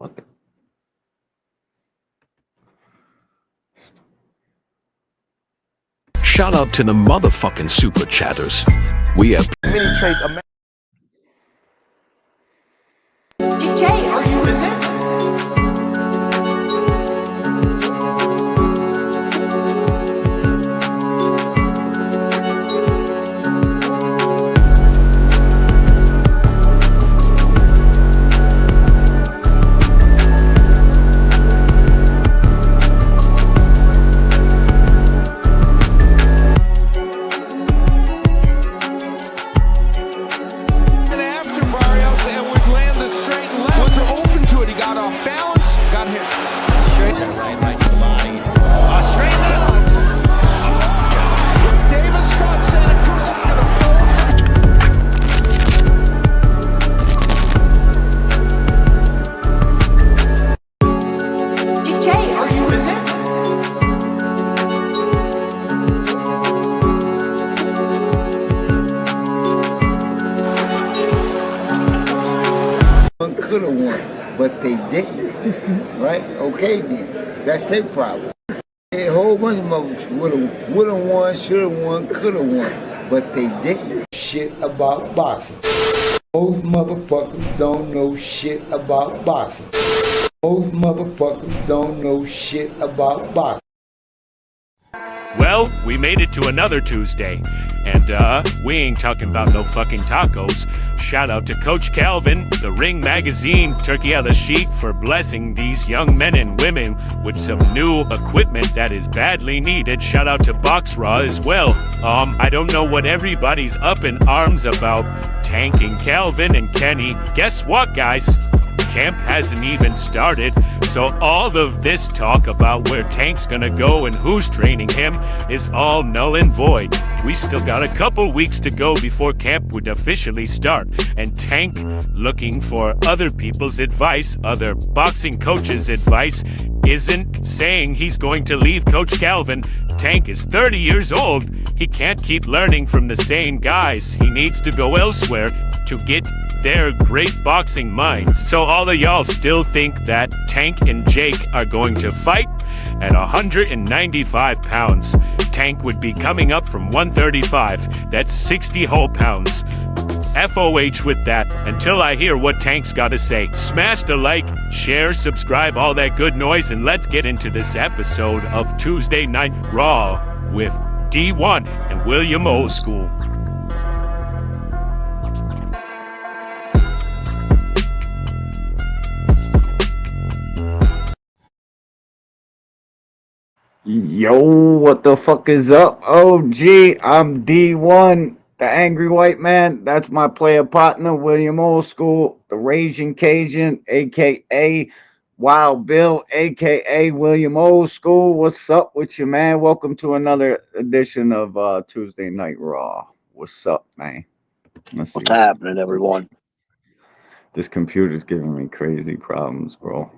What the? Shout out to the motherfucking super chatters. We have many traits. DJ, are you in there? Could have won, but they didn't. Right? Okay, then. That's their problem. A whole bunch of motherfuckers would have won, should have won, could have won, but they didn't. Shit about boxing. Most motherfuckers don't know shit about boxing. Most motherfuckers don't know shit about boxing. Well, we made it to another Tuesday, and we ain't talking about no fucking tacos. Shout out to Coach Calvin, the Ring Magazine, Turkey on the Sheet for blessing these young men and women with some new equipment that is badly needed. Shout out to Box Raw as well. I don't know what everybody's up in arms about, Tank and Calvin and Kenny. Guess what, guys? Camp hasn't even started, so all of this talk about where Tank's gonna go and who's training him is all null and void. We still got a couple weeks to go before camp would officially start, and Tank, looking for other people's advice, other boxing coaches' advice, isn't saying he's going to leave Coach Calvin. Tank is 30 years old. He can't keep learning from the same guys. He needs to go elsewhere to get their great boxing minds. So all of y'all still think that Tank and Jake are going to fight at 195 pounds. Tank would be coming up from 135. That's 60 whole pounds. FOH with that. Until I hear what Tank's got to say. Smash the like, share, subscribe, all that good noise, and let's get into this episode of Tuesday Night Raw with D1 and William Old School. Yo, what the fuck is up? OG, I'm D1, the Angry White Man. That's my player partner, William Old School, the Raging Cajun, a.k.a. Wild Bill, a.k.a. William Old School. What's up with you, man? Welcome to another edition of Tuesday Night Raw. What's up, man? What's happening, everyone? This computer's giving me crazy problems, bro.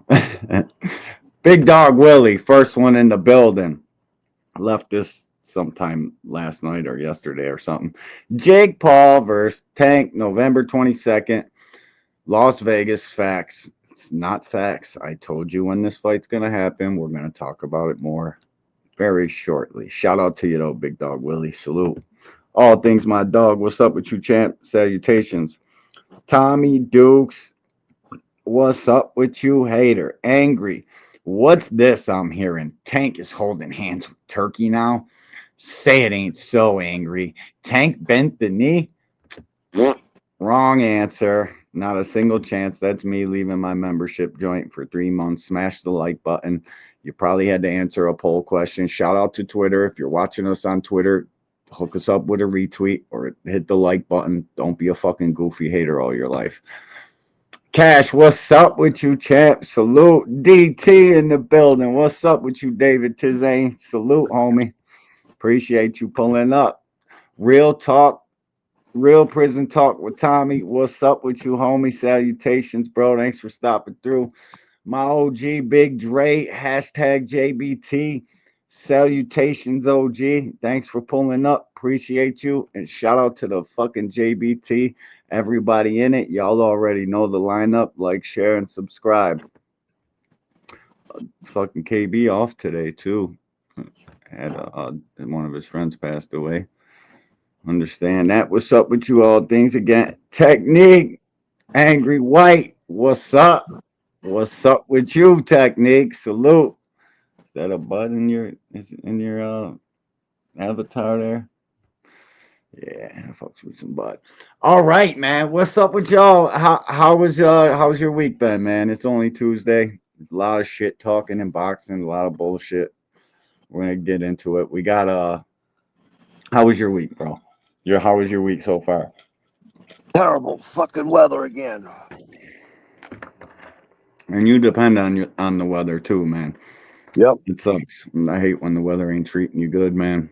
Big Dog Willie, first one in the building. I left this sometime last night or yesterday or something. Jake Paul versus Tank, November 22nd. Las Vegas, facts. It's not facts. I told you when this fight's going to happen. We're going to talk about it more very shortly. Shout out to you, though, Big Dog Willie. Salute. All things my dog. What's up with you, champ? Salutations. Tommy Dukes. What's up with you, hater? Angry. What's this I'm hearing? Tank is holding hands with Turkey now? Say it ain't so, Angry. Tank bent the knee? Wrong answer. Not a single chance. That's me leaving my membership joint for 3 months. Smash the like button. You probably had to answer a poll question. Shout out to Twitter. If you're watching us on Twitter, hook us up with a retweet or hit the like button. Don't be a fucking goofy hater all your life. Cash, what's up with you, champ? Salute. DT in the building. What's up with you, David Tizane? Salute, homie. Appreciate you pulling up. Real talk, real prison talk with Tommy. What's up with you, homie? Salutations, bro. Thanks for stopping through. My OG, Big Dre, hashtag JBT. Salutations, OG. Thanks for pulling up. Appreciate you. And shout out to the fucking JBT. Everybody in it. Y'all already know the lineup. Like, share, and subscribe. fucking KB off today too. Had one of his friends passed away. Understand that. What's up with you all? Things again. Technique. Angry White. What's up? What's up with you, Technique? Salute. Is that a bud in your avatar there? Yeah, folks with some butt. All right, man. What's up with y'all? How's your week been, man? It's only Tuesday. A lot of shit talking and boxing, a lot of bullshit. We're gonna get into it. We got how was your week, bro? How was your week so far? Terrible fucking weather again. And you depend on the weather too, man. Yep. It sucks. I hate when the weather ain't treating you good, man.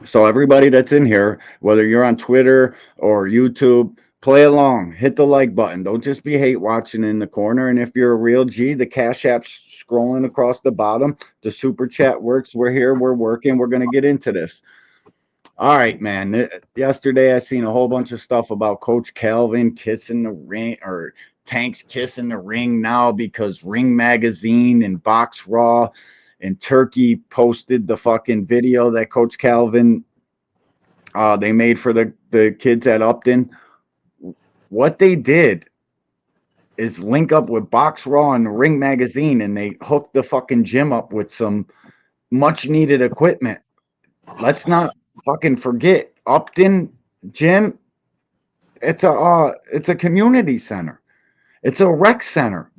So everybody that's in here, whether you're on Twitter or YouTube, play along. Hit the like button. Don't just be hate watching in the corner. And if you're a real G, the Cash App's scrolling across the bottom. The super chat works. We're here. We're working. We're gonna get into this. All right, man. Yesterday I seen a whole bunch of stuff about Coach Calvin kissing the ring or Tank's kissing the ring now because Ring Magazine and Box Raw and Turkey posted the fucking video that Coach Calvin they made for the kids at Upton. What they did is link up with Box Raw and Ring Magazine, and they hooked the fucking gym up with some much needed equipment. Let's not fucking forget Upton Gym. It's a community center. It's a rec center.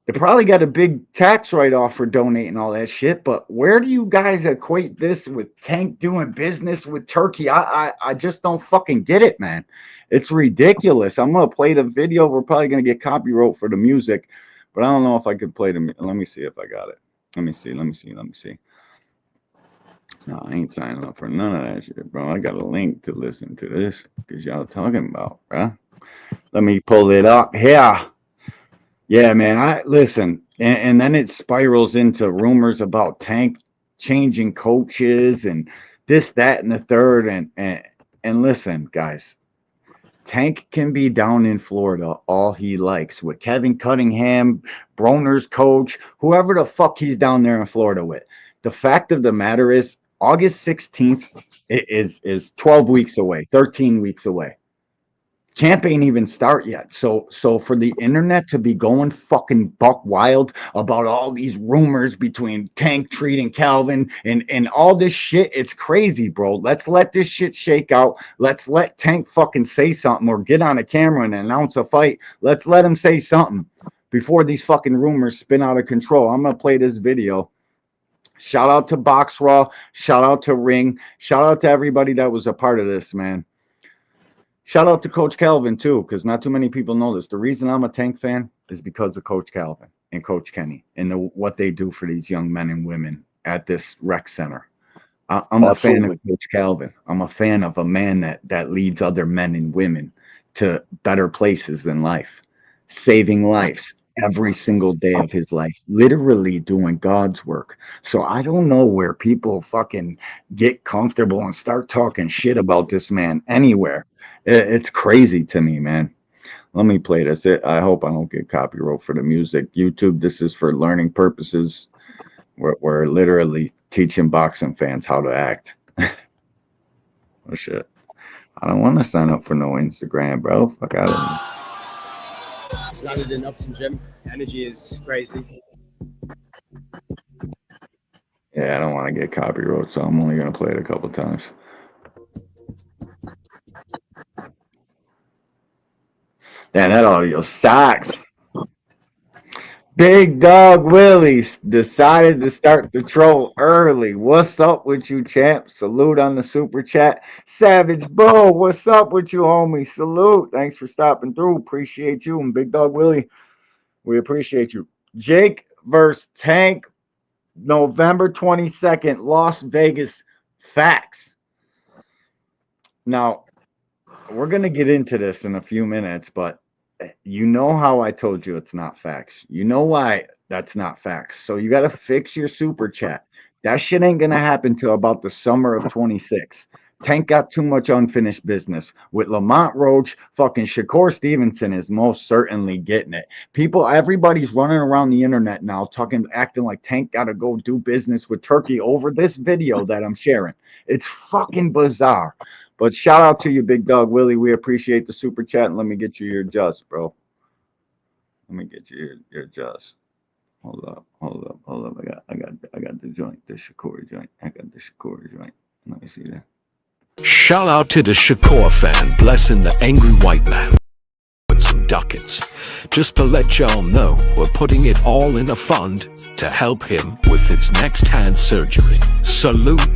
They probably got a big tax write-off for donating all that shit, but where do you guys equate this with Tank doing business with Turkey? I just don't fucking get it, man. It's ridiculous. I'm gonna play the video. We're probably gonna get copyright for the music, but I don't know if I could play the. Let me see if I got it. Let me see. No, I ain't signing up for none of that shit, bro. I got a link to listen to this because y'all talking about, bro. Let me pull it up here. Yeah, man. I listen, and then it spirals into rumors about Tank changing coaches and this, that, and the third. And listen, guys, Tank can be down in Florida all he likes with Kevin Cunningham, Broner's coach, whoever the fuck he's down there in Florida with. The fact of the matter is, August 16th is 12 weeks away, 13 weeks away. Camp ain't even start yet. So for the internet to be going fucking buck wild about all these rumors between Tank treating Calvin and all this shit, it's crazy, bro. Let's let this shit shake out. Let's let Tank fucking say something or get on a camera and announce a fight. Let's let him say something before these fucking rumors spin out of control. I'm gonna play this video. Shout out to Box Raw. Shout out to Ring. Shout out to everybody that was a part of this, man. Shout out to Coach Calvin, too, because not too many people know this. The reason I'm a Tank fan is because of Coach Calvin and Coach Kenny and what they do for these young men and women at this rec center. I'm a fan of Coach Calvin. I'm a fan of a man that leads other men and women to better places in life, saving lives every single day of his life, literally doing God's work. So I don't know where people fucking get comfortable and start talking shit about this man anywhere. It's crazy to me, man. Let me play this. I hope I don't get copyright for the music. YouTube, this is for learning purposes. We're literally teaching boxing fans how to act. Oh, shit. I don't want to sign up for no Instagram, bro. Fuck out of here. Landed in Upton Gym. Energy is crazy. Yeah, I don't want to get copyright, so I'm only going to play it a couple times. Damn, that audio sucks. Big Dog Willie decided to start the troll early. What's up with you, champ? Salute on the super chat. Savage Bo, what's up with you, homie? Salute. Thanks for stopping through. Appreciate you. And Big Dog Willie, we appreciate you. Jake versus Tank, November 22nd, Las Vegas. Facts. Now, we're going to get into this in a few minutes, but you know how I told you it's not facts. You know why that's not facts. So you got to fix your super chat. That shit ain't going to happen till about the summer of 26. Tank got too much unfinished business. With Lamont Roach, fucking Shakur Stevenson is most certainly getting it. Everybody's running around the internet now acting like Tank got to go do business with Turkey over this video that I'm sharing. It's fucking bizarre. But shout out to you, Big Dog Willie. We appreciate the super chat, and let me get you your just, bro. Let me get you your just. Hold up. I got the joint, the Shakur joint. I got the Shakur joint. Let me see that. Shout out to the Shakur fan blessing the angry white man with some ducats. Just to let y'all know, we're putting it all in a fund to help him with his next hand surgery. Salute.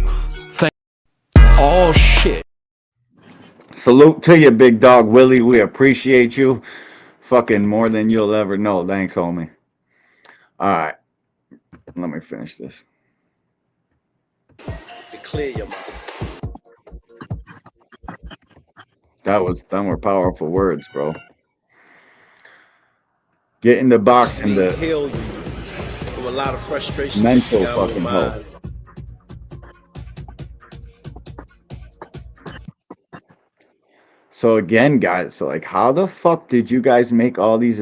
Oh shit. Salute to you, Big Dog Willie. We appreciate you fucking more than you'll ever know. Thanks, homie. All right. Let me finish this. Clear your mind. Them were powerful words, bro. Get into boxing to heal you from a lot of frustration. Mental fucking health. So again, guys, so like, how the fuck did you guys make all these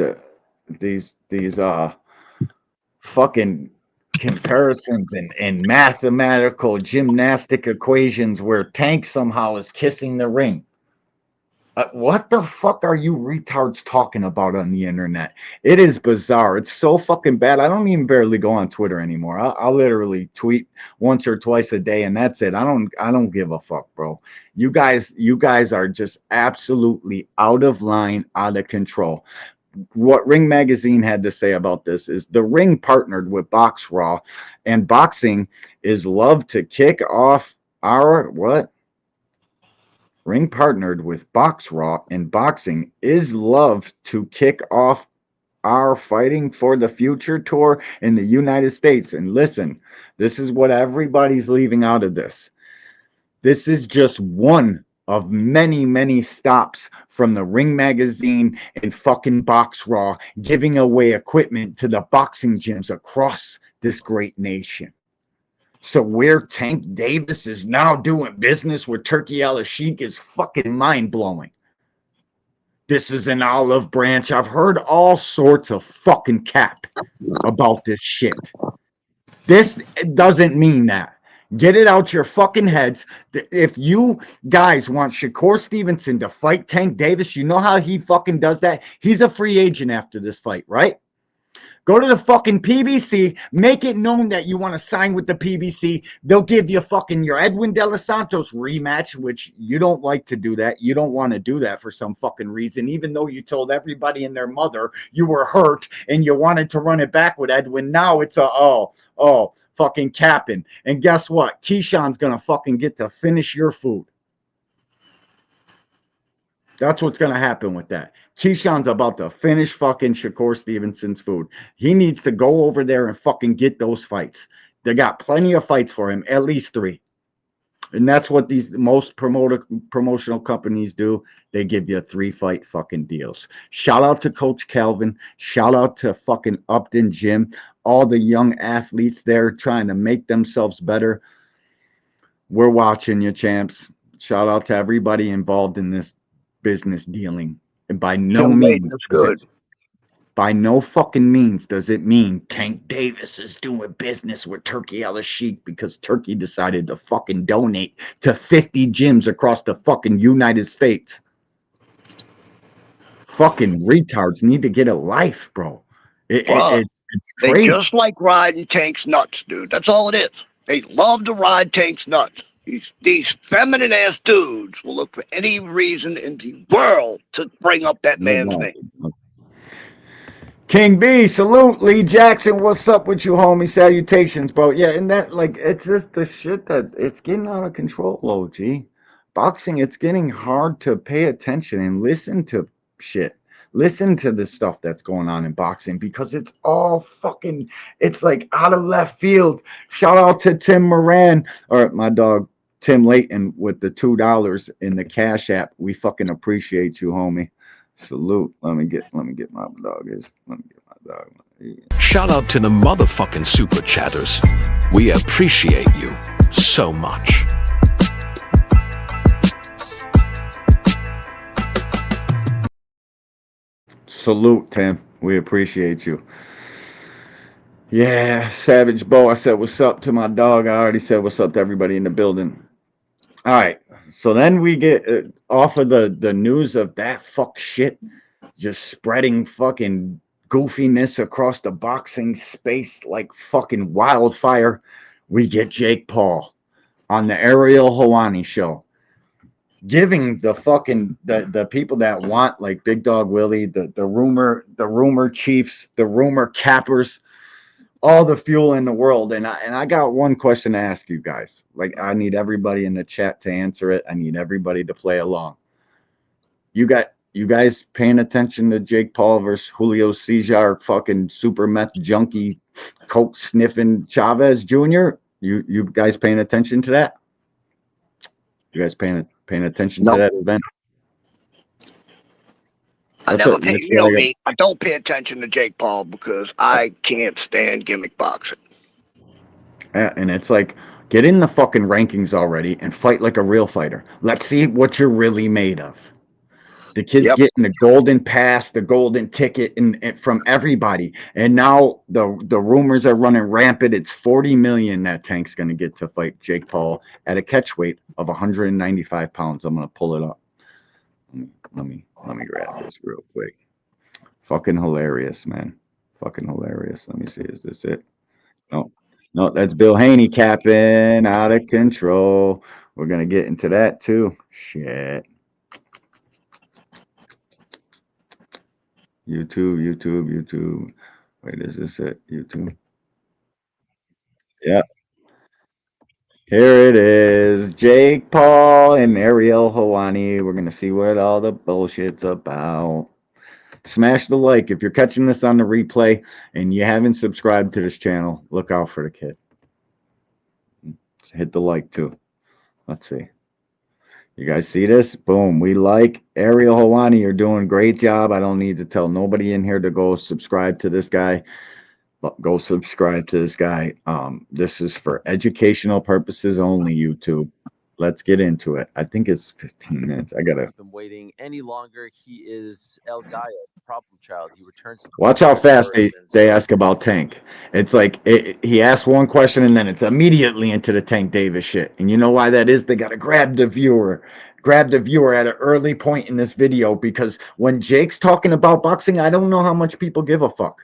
fucking comparisons and mathematical gymnastic equations where Tank somehow is kissing the ring? What the fuck are you retards talking about on the internet? It is bizarre. It's so fucking bad. I don't even barely go on Twitter anymore. I'll literally tweet once or twice a day, and that's it. I don't give a fuck, bro. You guys are just absolutely out of line, out of control. What Ring Magazine had to say about this is the Ring partnered with Box Raw, and boxing is loved to kick off our what? Ring partnered with Box Raw, and boxing is loved to kick off our Fighting for the Future tour in the United States. And listen, this is what everybody's leaving out of this. This is just one of many, many stops from the Ring Magazine and fucking Box Raw giving away equipment to the boxing gyms across this great nation. So where Tank Davis is now doing business with Turkey Al-Sheikh is fucking mind-blowing. This is an olive branch. I've heard all sorts of fucking cap about this shit. This doesn't mean that. Get it out your fucking heads. If you guys want Shakur Stevenson to fight Tank Davis, you know how he fucking does that? He's a free agent after this fight, right? Go to the fucking PBC, make it known that you want to sign with the PBC. They'll give you fucking your Edwin De Los Santos rematch, which you don't like to do that. You don't want to do that for some fucking reason, even though you told everybody and their mother you were hurt and you wanted to run it back with Edwin. Now it's fucking capping. And guess what? Keyshawn's going to fucking get to finish your food. That's what's going to happen with that. Keyshawn's about to finish fucking Shakur Stevenson's food. He needs to go over there and fucking get those fights. They got plenty of fights for him, at least 3. And that's what these most promotional companies do. They give you 3-fight fucking deals. Shout out to Coach Calvin. Shout out to fucking Upton Gym. All the young athletes there trying to make themselves better. We're watching you, champs. Shout out to everybody involved in this business dealing. And by no means, by no fucking means does it mean Tank Davis is doing business with Turkey Al-Sheikh because Turkey decided to fucking donate to 50 gyms across the fucking United States. Fucking retards need to get a life, bro. It's crazy. They just like riding Tank's nuts, dude. That's all it is. They love to ride Tank's nuts. These feminine ass dudes will look for any reason in the world to bring up that man's name. King B, salute. Lee Jackson, what's up with you, homie? Salutations, bro. Yeah, and that, like, it's just the shit that it's getting out of control, OG. Boxing, it's getting hard to pay attention and listen to shit. Listen to the stuff that's going on in boxing because it's all fucking, it's like out of left field. Shout out to Tim Moran, or my dog Tim Layton with the $2 in the Cash App. We fucking appreciate you, homie. Salute. Let me get my dog. Shout out to the motherfucking super chatters. We appreciate you so much. Salute, Tim. We appreciate you. Yeah, Savage Bo. I said what's up to my dog. I already said what's up to everybody in the building. All right. So then we get off of the news of that fuck shit just spreading fucking goofiness across the boxing space like fucking wildfire. We get Jake Paul on the Ariel Helwani show, giving the fucking the people that want like Big Dog Willie, the rumor chiefs, the rumor cappers, all the fuel in the world. And I got one question to ask you guys. Like I need everybody in the chat to answer it. I need everybody to play along. You guys paying attention to Jake Paul versus Julio Cesar, fucking super meth junkie, coke sniffing Chavez Jr.? You guys paying attention to that? You guys paying attention to that event? I don't pay attention to Jake Paul because I can't stand gimmick boxing. Yeah, and it's like, get in the fucking rankings already and fight like a real fighter. Let's see what you're really made of. The kid's getting the golden pass, the golden ticket, and from everybody. And now the rumors are running rampant. It's 40 million that Tank's going to get to fight Jake Paul at a catch weight of 195 pounds. I'm going to pull it up. Let me grab this real quick. Fucking hilarious, man. Fucking hilarious. Let me see. Is this it? No, that's Bill Haney capping out of control. We're going to get into that too. Shit. YouTube. Wait, is this it? YouTube. Yeah. Here it is. Jake Paul and Ariel Helwani. We're going to see what all the bullshit's about. Smash the like. If you're catching this on the replay and you haven't subscribed to this channel, look out for the kid. Hit the like too. Let's see. You guys see this? Boom. We like Ariel Helwani. You're doing a great job. I don't need to tell nobody in here to go subscribe to this guy. But go subscribe to this guy. This is for educational purposes only, YouTube. Let's get into it. I think it's 15 minutes. I gotta been waiting any longer. He is El Gallo, problem child. He returns to watch how fast they ask about Tank. It's like he asks one question and then it's immediately into the Tank Davis shit. And you know why that is? They gotta grab the viewer at an early point in this video, because when Jake's talking about boxing, I don't know how much people give a fuck.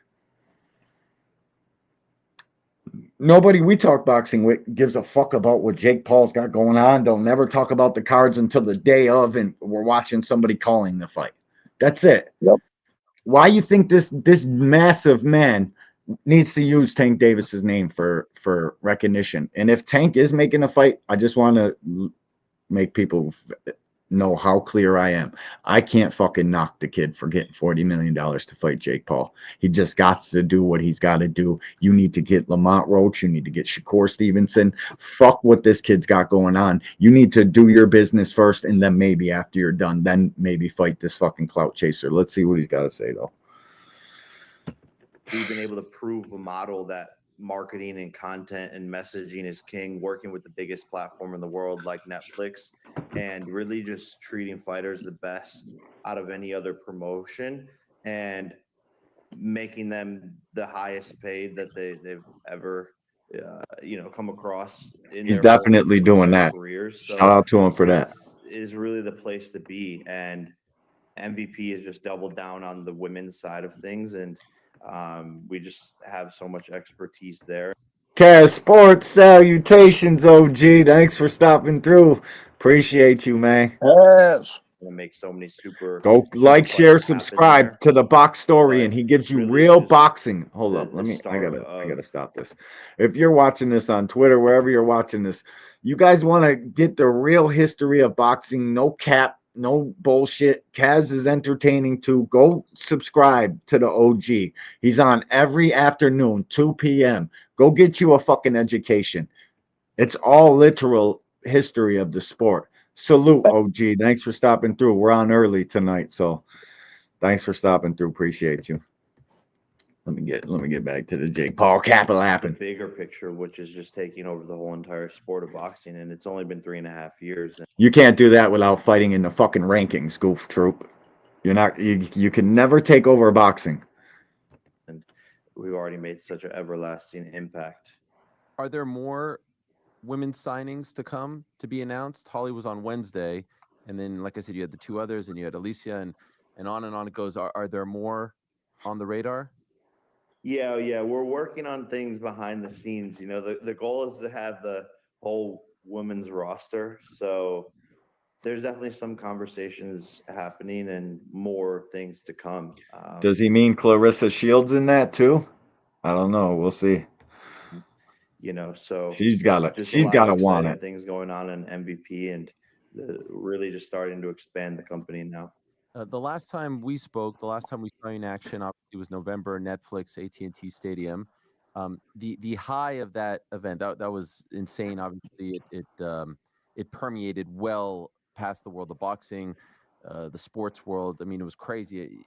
Nobody we talk boxing with gives a fuck about what Jake Paul's got going on. They'll never talk about the cards until the day of, and we're watching somebody calling the fight. That's it. Yep. Why you think this massive man needs to use Tank Davis's name for recognition? And if Tank is making a fight, I just want to make people know how clear I am. I can't fucking knock the kid for getting $40 million to fight Jake Paul. He just got to do what he's got to do. You need to get Lamont Roach. You need to get Shakur Stevenson. Fuck what this kid's got going on. You need to do your business first, and then maybe after you're done, then maybe fight this fucking clout chaser. Let's see what he's got to say, though. We've been able to prove a model that marketing and content and messaging is king, working with the biggest platform in the world like Netflix, and really just treating fighters the best out of any other promotion and making them the highest paid that they've ever come across in He's definitely doing that. Careers. So shout out to him for that. Is really the place to be, and MVP has just doubled down on the women's side of things, and we just have so much expertise there. Kaz Sports, salutations, OG. Thanks for stopping through. Appreciate you, man. Yes. Gonna make so many super. Go like, share, subscribe to the Box Story, and he gives you real boxing. Hold up, I gotta stop this. If you're watching this on Twitter, wherever you're watching this, you guys want to get the real history of boxing. No cap, no bullshit. Kaz is entertaining too. Go subscribe to the OG. He's on every afternoon, 2 p.m. Go get you a fucking education. It's all literal history of the sport. Salute, OG. Thanks for stopping through. We're on early tonight, so thanks for stopping through. Appreciate you. Let me get back to the Jake Paul capital happen. The bigger picture, which is just taking over the whole entire sport of boxing, and it's only been 3.5 years. You can't do that without fighting in the fucking rankings, goof troop. You're not. You can never take over boxing. And we've already made such an everlasting impact. Are there more women's signings to come to be announced? Holly was on Wednesday, and then, like I said, you had the two others, and you had Alicia, and on it goes. Are there more on the radar? Yeah, we're working on things behind the scenes. You know, the goal is to have the whole women's roster. So there's definitely some conversations happening and more things to come. Does he mean Clarissa Shields in that too? I don't know. We'll see. You know, so She's got just a She's lot got of to want exciting it. things going on in MVP and really just starting to expand the company now. The last time we spoke, the last time we saw you in action, obviously was November, Netflix, AT&T Stadium. The high of that event that was insane. Obviously, it permeated well past the world of boxing, the sports world. I mean, it was crazy.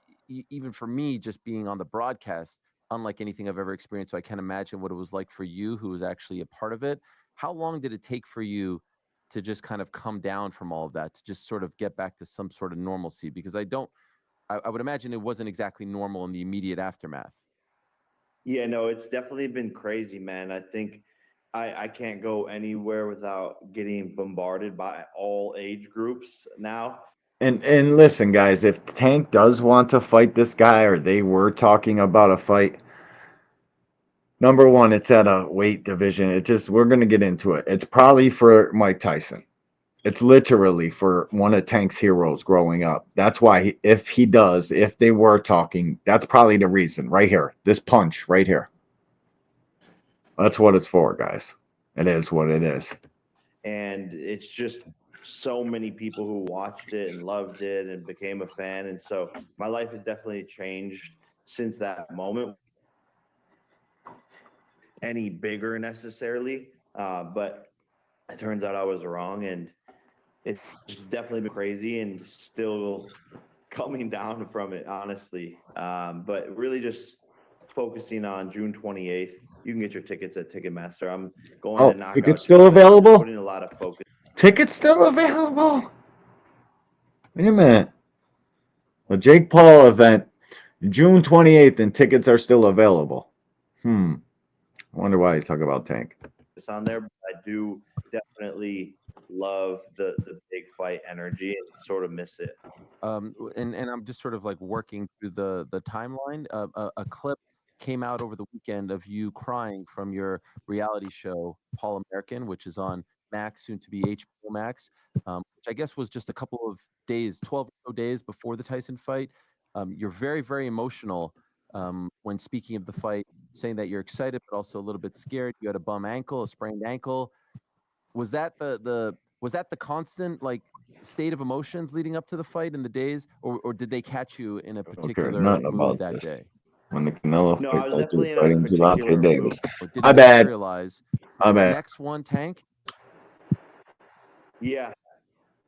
Even for me, just being on the broadcast, unlike anything I've ever experienced. So I can't imagine what it was like for you, who was actually a part of it. How long did it take for you to just kind of come down from all of that, to just sort of get back to some sort of normalcy? Because I would imagine it wasn't exactly normal in the immediate aftermath. Yeah, no, it's definitely been crazy, man. I think I can't go anywhere without getting bombarded by all age groups now. And listen, guys, if Tank does want to fight this guy, or they were talking about a fight, number one, it's at a weight division. We're gonna get into it. It's probably for Mike Tyson. It's literally for one of Tank's heroes growing up. That's why, if they were talking, that's probably the reason. Right here, this punch right here. That's what it's for, guys. It is what it is. And it's just so many people who watched it and loved it and became a fan. And so my life has definitely changed since that moment. Any bigger necessarily, but it turns out I was wrong, and it's definitely been crazy and still coming down from it, honestly. But really just focusing on June 28th. You can get your tickets at Ticketmaster. I'm going to knock tickets out still available? putting a lot of focus. Tickets still available? Wait a minute. The Jake Paul event, June 28th, and tickets are still available. I wonder why you talk about Tank. It's on there, but I do definitely love the big fight energy and sort of miss it. And I'm just sort of like working through the timeline. A clip came out over the weekend of you crying from your reality show Paul American, which is on Max, soon to be HBO Max, which I guess was just a couple of days, 12 or so days before the Tyson fight. You're very, very emotional when speaking of the fight, saying that you're excited but also a little bit scared. You had a bum ankle, a sprained ankle. Was that the constant like state of emotions leading up to the fight in the days, or did they catch you in a particular nothing mood about that this. day? When the Canelo No, fight, I was was definitely in a fighting particular Gervonta mood. Davis. Or did My it bad. materialize? My bad. Next one, Tank. Yeah,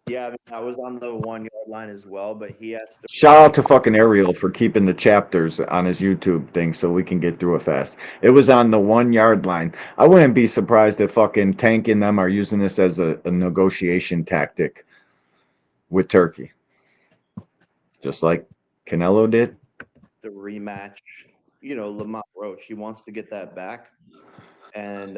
I mean, I was on the 1 yard line as well, but he has to. Shout out to fucking Ariel for keeping the chapters on his YouTube thing so we can get through it fast. It was on the 1 yard line. I wouldn't be surprised if fucking Tank and them are using this as a negotiation tactic with Turkey. Just like Canelo did. The rematch, you know, Lamont Roach. He wants to get that back, and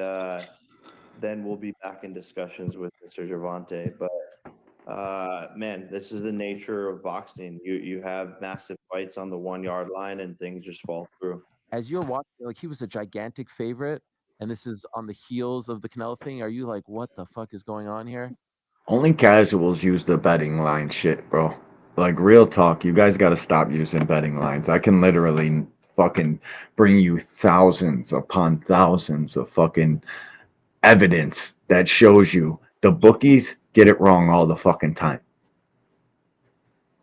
then we'll be back in discussions with Mr. Gervonta. But man, this is the nature of boxing. You have massive fights on the 1 yard line, and things just fall through. As you're watching, like he was a gigantic favorite, and this is on the heels of the Canelo thing. Are you like, what the fuck is going on here? Only casuals use the betting line shit, bro. Like, real talk, you guys got to stop using betting lines. I can literally fucking bring you thousands upon thousands of fucking evidence that shows you the bookies get it wrong all the fucking time.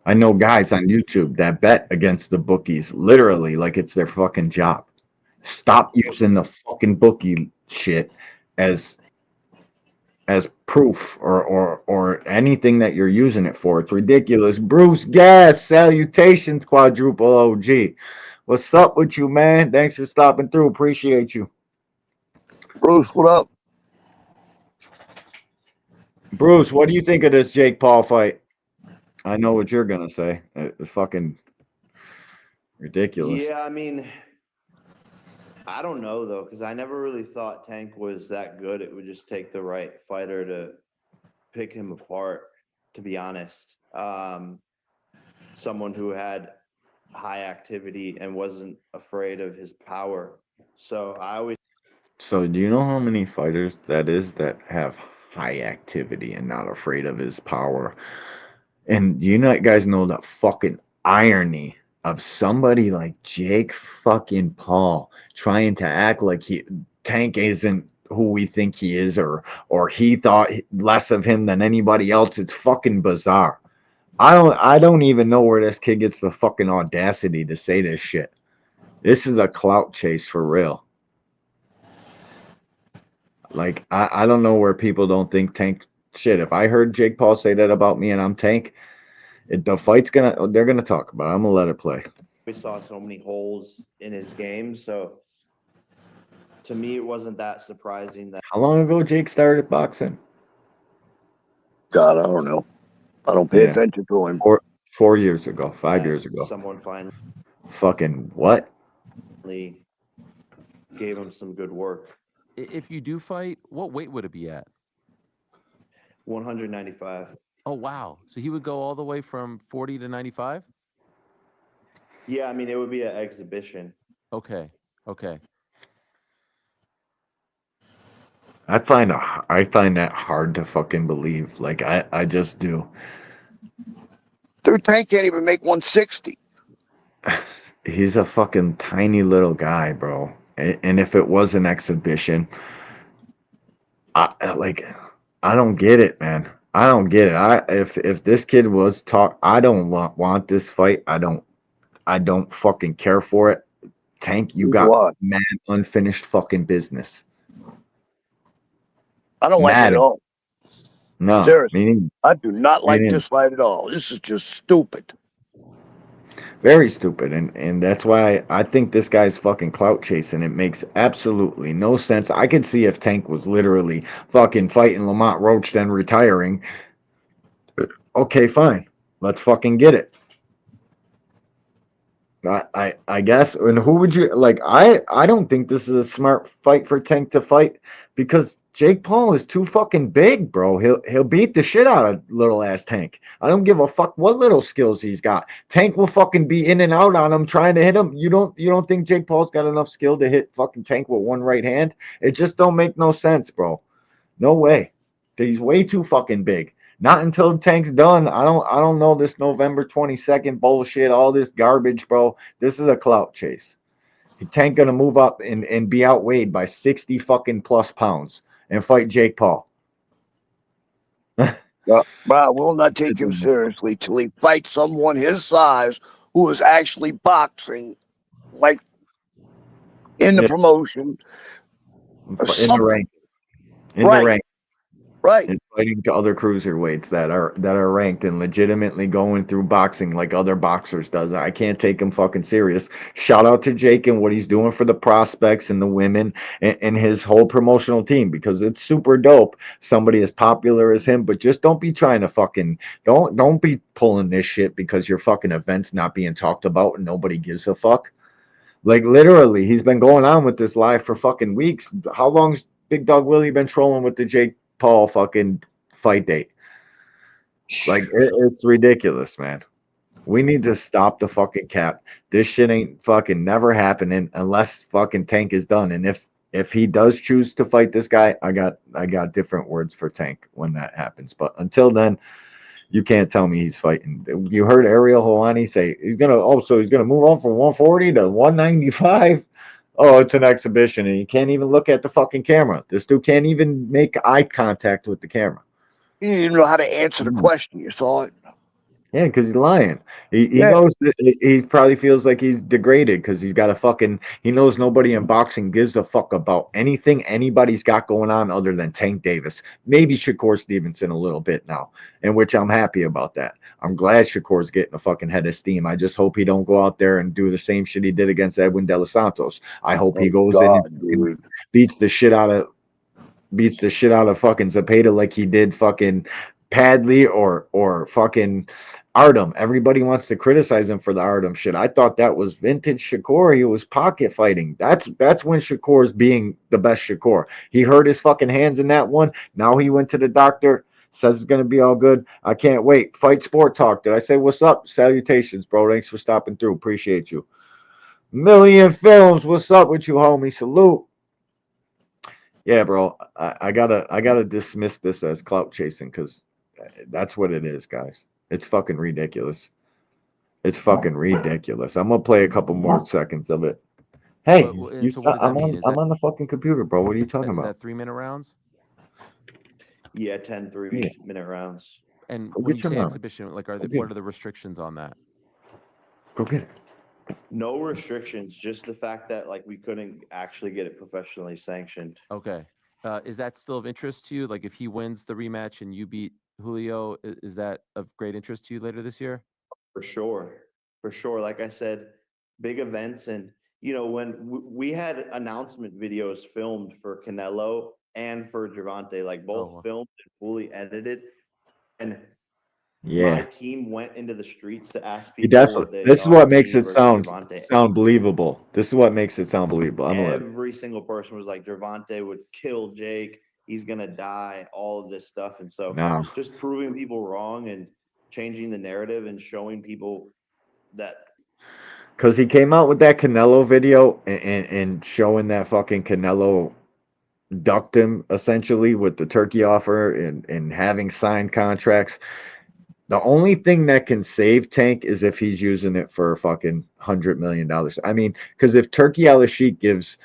I know guys on YouTube that bet against the bookies literally like it's their fucking job. Stop using the fucking bookie shit as proof or anything that you're using it for. It's ridiculous. Bruce Gas, salutations, quadruple OG. What's up with you, man? Thanks for stopping through. Appreciate you. Bruce, what up? Bruce, what do you think of this Jake Paul fight? I know what you're gonna say. It's fucking ridiculous. Yeah, I mean, I don't know though, because I never really thought Tank was that good. It would just take the right fighter to pick him apart, to be honest. Someone who had high activity and wasn't afraid of his power. So I always So do you know how many fighters that is that have high activity and not afraid of his power? And do you know guys know the fucking irony of somebody like Jake fucking Paul trying to act like Tank isn't who we think he is, or he thought less of him than anybody else. It's fucking bizarre. I don't even know where this kid gets the fucking audacity to say this shit. This is a clout chase for real. Like I don't know where people don't think Tank shit. If I heard Jake Paul say that about me and I'm Tank, the fight's they're gonna talk about it. I'm gonna let it play. saw so many holes in his game. So to me, it wasn't that surprising that How long ago Jake started boxing? God, I don't know. I don't pay Yeah. attention to him. 4 years ago, 5 years ago. someone finally Fucking what? gave him some good work. If you do fight, what weight would it be at? 195. Oh wow! So he would go all the way from 40 to 95. Yeah, I mean, it would be an exhibition. Okay. Okay. I find that hard to fucking believe. Like I just do. Their Tank can't even make 160. He's a fucking tiny little guy, bro. And if it was an exhibition, I don't get it, man. I don't get it. If this kid was taught, I don't want this fight. I don't fucking care for it. Tank, you got mad unfinished fucking business. I don't like it at all. No, seriously, I do not like neither. this fight at all. This is just stupid. Very stupid, and that's why I think this guy's fucking clout chasing. It makes absolutely no sense. I could see if Tank was literally fucking fighting Lamont Roach then retiring. Okay, fine. Let's fucking get it. I guess. And who would you like? I don't think this is a smart fight for Tank to fight because Jake Paul is too fucking big, bro. He'll beat the shit out of little ass Tank. I don't give a fuck what little skills he's got. Tank will fucking be in and out on him trying to hit him. You don't think Jake Paul's got enough skill to hit fucking Tank with one right hand? It just don't make no sense, bro. No way. He's way too fucking big. Not until Tank's done. I don't know this November 22nd bullshit, all this garbage, bro. This is a clout chase. Tank gonna move up and be outweighed by 60 fucking plus pounds and fight Jake Paul. But I will not take him seriously till he fights someone his size who is actually boxing, like in the promotion. In the rank. In the rank. Right. And fighting to other cruiserweights that are ranked and legitimately going through boxing like other boxers does. I can't take him fucking serious. Shout out to Jake and what he's doing for the prospects and the women and his whole promotional team because it's super dope. Somebody as popular as him, but just don't be trying to fucking don't be pulling this shit because your fucking event's not being talked about and nobody gives a fuck. Like literally, he's been going on with this live for fucking weeks. How long's Big Dog Willie been trolling with the Jake Paul fucking fight date? Like it's ridiculous, man. We need to stop the fucking cap. This shit ain't fucking never happening unless fucking Tank is done. And if he does choose to fight this guy, I got different words for Tank when that happens. But until then, you can't tell me he's fighting. You heard Ariel Helwani say he's gonna move on from 140 to 195. Oh, it's an exhibition, and you can't even look at the fucking camera. This dude can't even make eye contact with the camera. You didn't even know how to answer the question. You saw it. Yeah, because he's lying. He knows that he probably feels like he's degraded because he knows nobody in boxing gives a fuck about anything anybody's got going on other than Tank Davis. Maybe Shakur Stevenson a little bit now, in which I'm happy about that. I'm glad Shakur's getting a fucking head of steam. I just hope he don't go out there and do the same shit he did against Edwin De Los Santos. I hope he goes in and beats the shit out of fucking Zepeda like he did fucking Padley or fucking Artem. Everybody wants to criticize him for the Artem shit. I thought that was vintage Shakur. He was pocket fighting. That's when Shakur's being the best Shakur. He hurt his fucking hands in that one. Now he went to the doctor. Says it's gonna be all good. I can't wait. Fight Sport Talk. Did I say what's up? Salutations, bro. Thanks for stopping through. Appreciate you. Million Films. What's up with you, homie? Salute. Yeah, bro. I gotta dismiss this as clout chasing because that's what it is, guys. It's fucking ridiculous. It's fucking ridiculous. I'm gonna play a couple more seconds of it. Hey, And so what does that mean? I'm on the fucking computer, bro. What are you talking Is about? that 3-minute rounds? Yeah, 10 3-minute rounds. And Go when get you your say mom. exhibition, like, Go get what it. are the restrictions on that? Go get it. No restrictions, just the fact that like we couldn't actually get it professionally sanctioned. Okay. Is that still of interest to you? Like, if he wins the rematch and you beat Julio, is that of great interest to you later this year? For sure. For sure. Like I said, big events. And, you know, when we had announcement videos filmed for Canelo and for Gervonta, like both filmed and fully edited. And Yeah. my team went into the streets to ask You people what definitely. they This is thought what of makes me it versus sound Gervonta. believable. This is what makes it sound believable. I'm gonna let Every single person was like, Gervonta would kill Jake. He's gonna die. All of this stuff, and so No. just proving people wrong and changing the narrative and showing people that Because he came out with that Canelo video and showing that fucking Canelo ducked him essentially with the turkey offer and having signed contracts. The only thing that can save Tank is if he's using it for fucking $100 million. I mean, because if Turkey Al Sheikh gives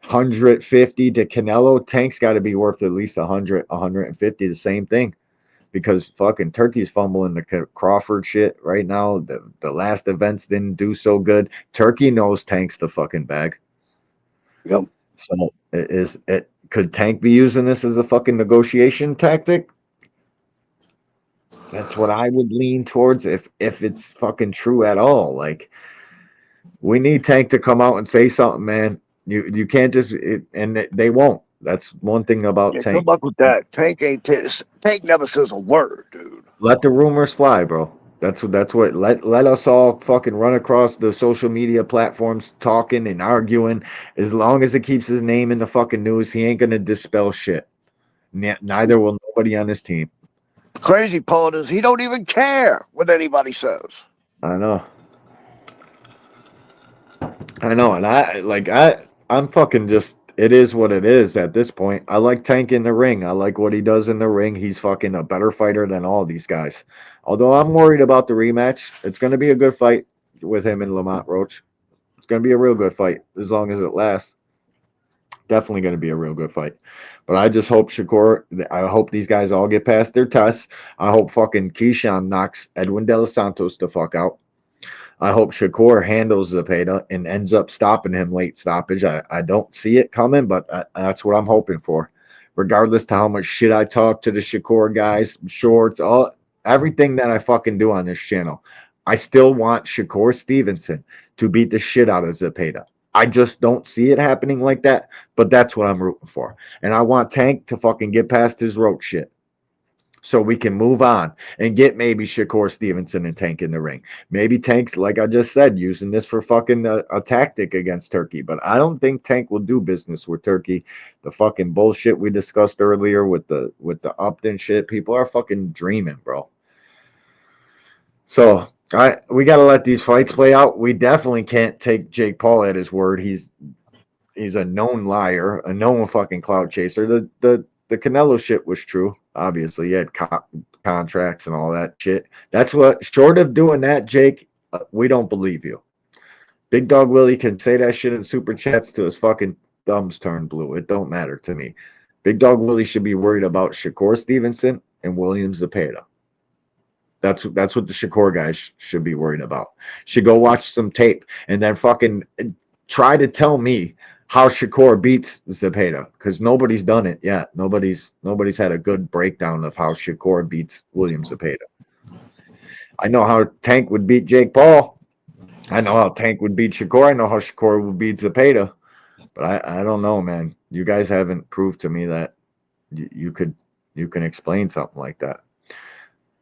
150 to Canelo, Tank's got to be worth at least 100, 150. The same thing. Because fucking Turkey's fumbling the Crawford shit right now. The last events didn't do so good. Turkey knows Tank's the fucking bag. Yep. So could Tank be using this as a fucking negotiation tactic? That's what I would lean towards if it's fucking true at all. Like, we need Tank to come out and say something, man. You can't just and they won't. That's one thing about Yeah, Tank. good luck with that. Tank never says a word, dude. Let the rumors fly, bro. That's what let us all fucking run across the social media platforms talking and arguing. As long as it keeps his name in the fucking news, he ain't gonna dispel shit. Neither will nobody on this team. The crazy part is he don't even care what anybody says. I know. And I'm fucking just. It is what it is at this point. I like Tank in the ring. I like what he does in the ring. He's fucking a better fighter than all these guys. Although I'm worried about the rematch. It's going to be a good fight with him and Lamont Roach. It's going to be a real good fight as long as it lasts. Definitely going to be a real good fight. But I just hope I hope these guys all get past their tests. I hope fucking Keyshawn knocks Edwin De Los Santos the fuck out. I hope Shakur handles Zepeda and ends up stopping him late stoppage. I don't see it coming, but that's what I'm hoping for. Regardless to how much shit I talk to the Shakur guys, shorts, everything that I fucking do on this channel, I still want Shakur Stevenson to beat the shit out of Zepeda. I just don't see it happening like that, but that's what I'm rooting for. And I want Tank to fucking get past his roach shit, so we can move on and get maybe Shakur Stevenson and Tank in the ring. Maybe Tank's, like I just said, using this for fucking a tactic against Turkey. But I don't think Tank will do business with Turkey. The fucking bullshit we discussed earlier with the Upton shit, people are fucking dreaming, bro. So we got to let these fights play out. We definitely can't take Jake Paul at his word. He's a known liar, a known fucking cloud chaser. The Canelo shit was true. Obviously, he had contracts and all that shit. That's what, short of doing that, Jake, we don't believe you. Big Dog Willie can say that shit in super chats till his fucking thumbs turn blue. It don't matter to me. Big Dog Willie should be worried about Shakur Stevenson and William Zepeda. That's what the Shakur guys should be worried about. Should go watch some tape and then fucking try to tell me how Shakur beats Zepeda, because nobody's done it yet. Nobody's had a good breakdown of how Shakur beats William Zepeda. I know how Tank would beat Jake Paul. I know how Tank would beat Shakur. I know how Shakur would beat Zepeda. But I don't know, man. You guys haven't proved to me that you can explain something like that.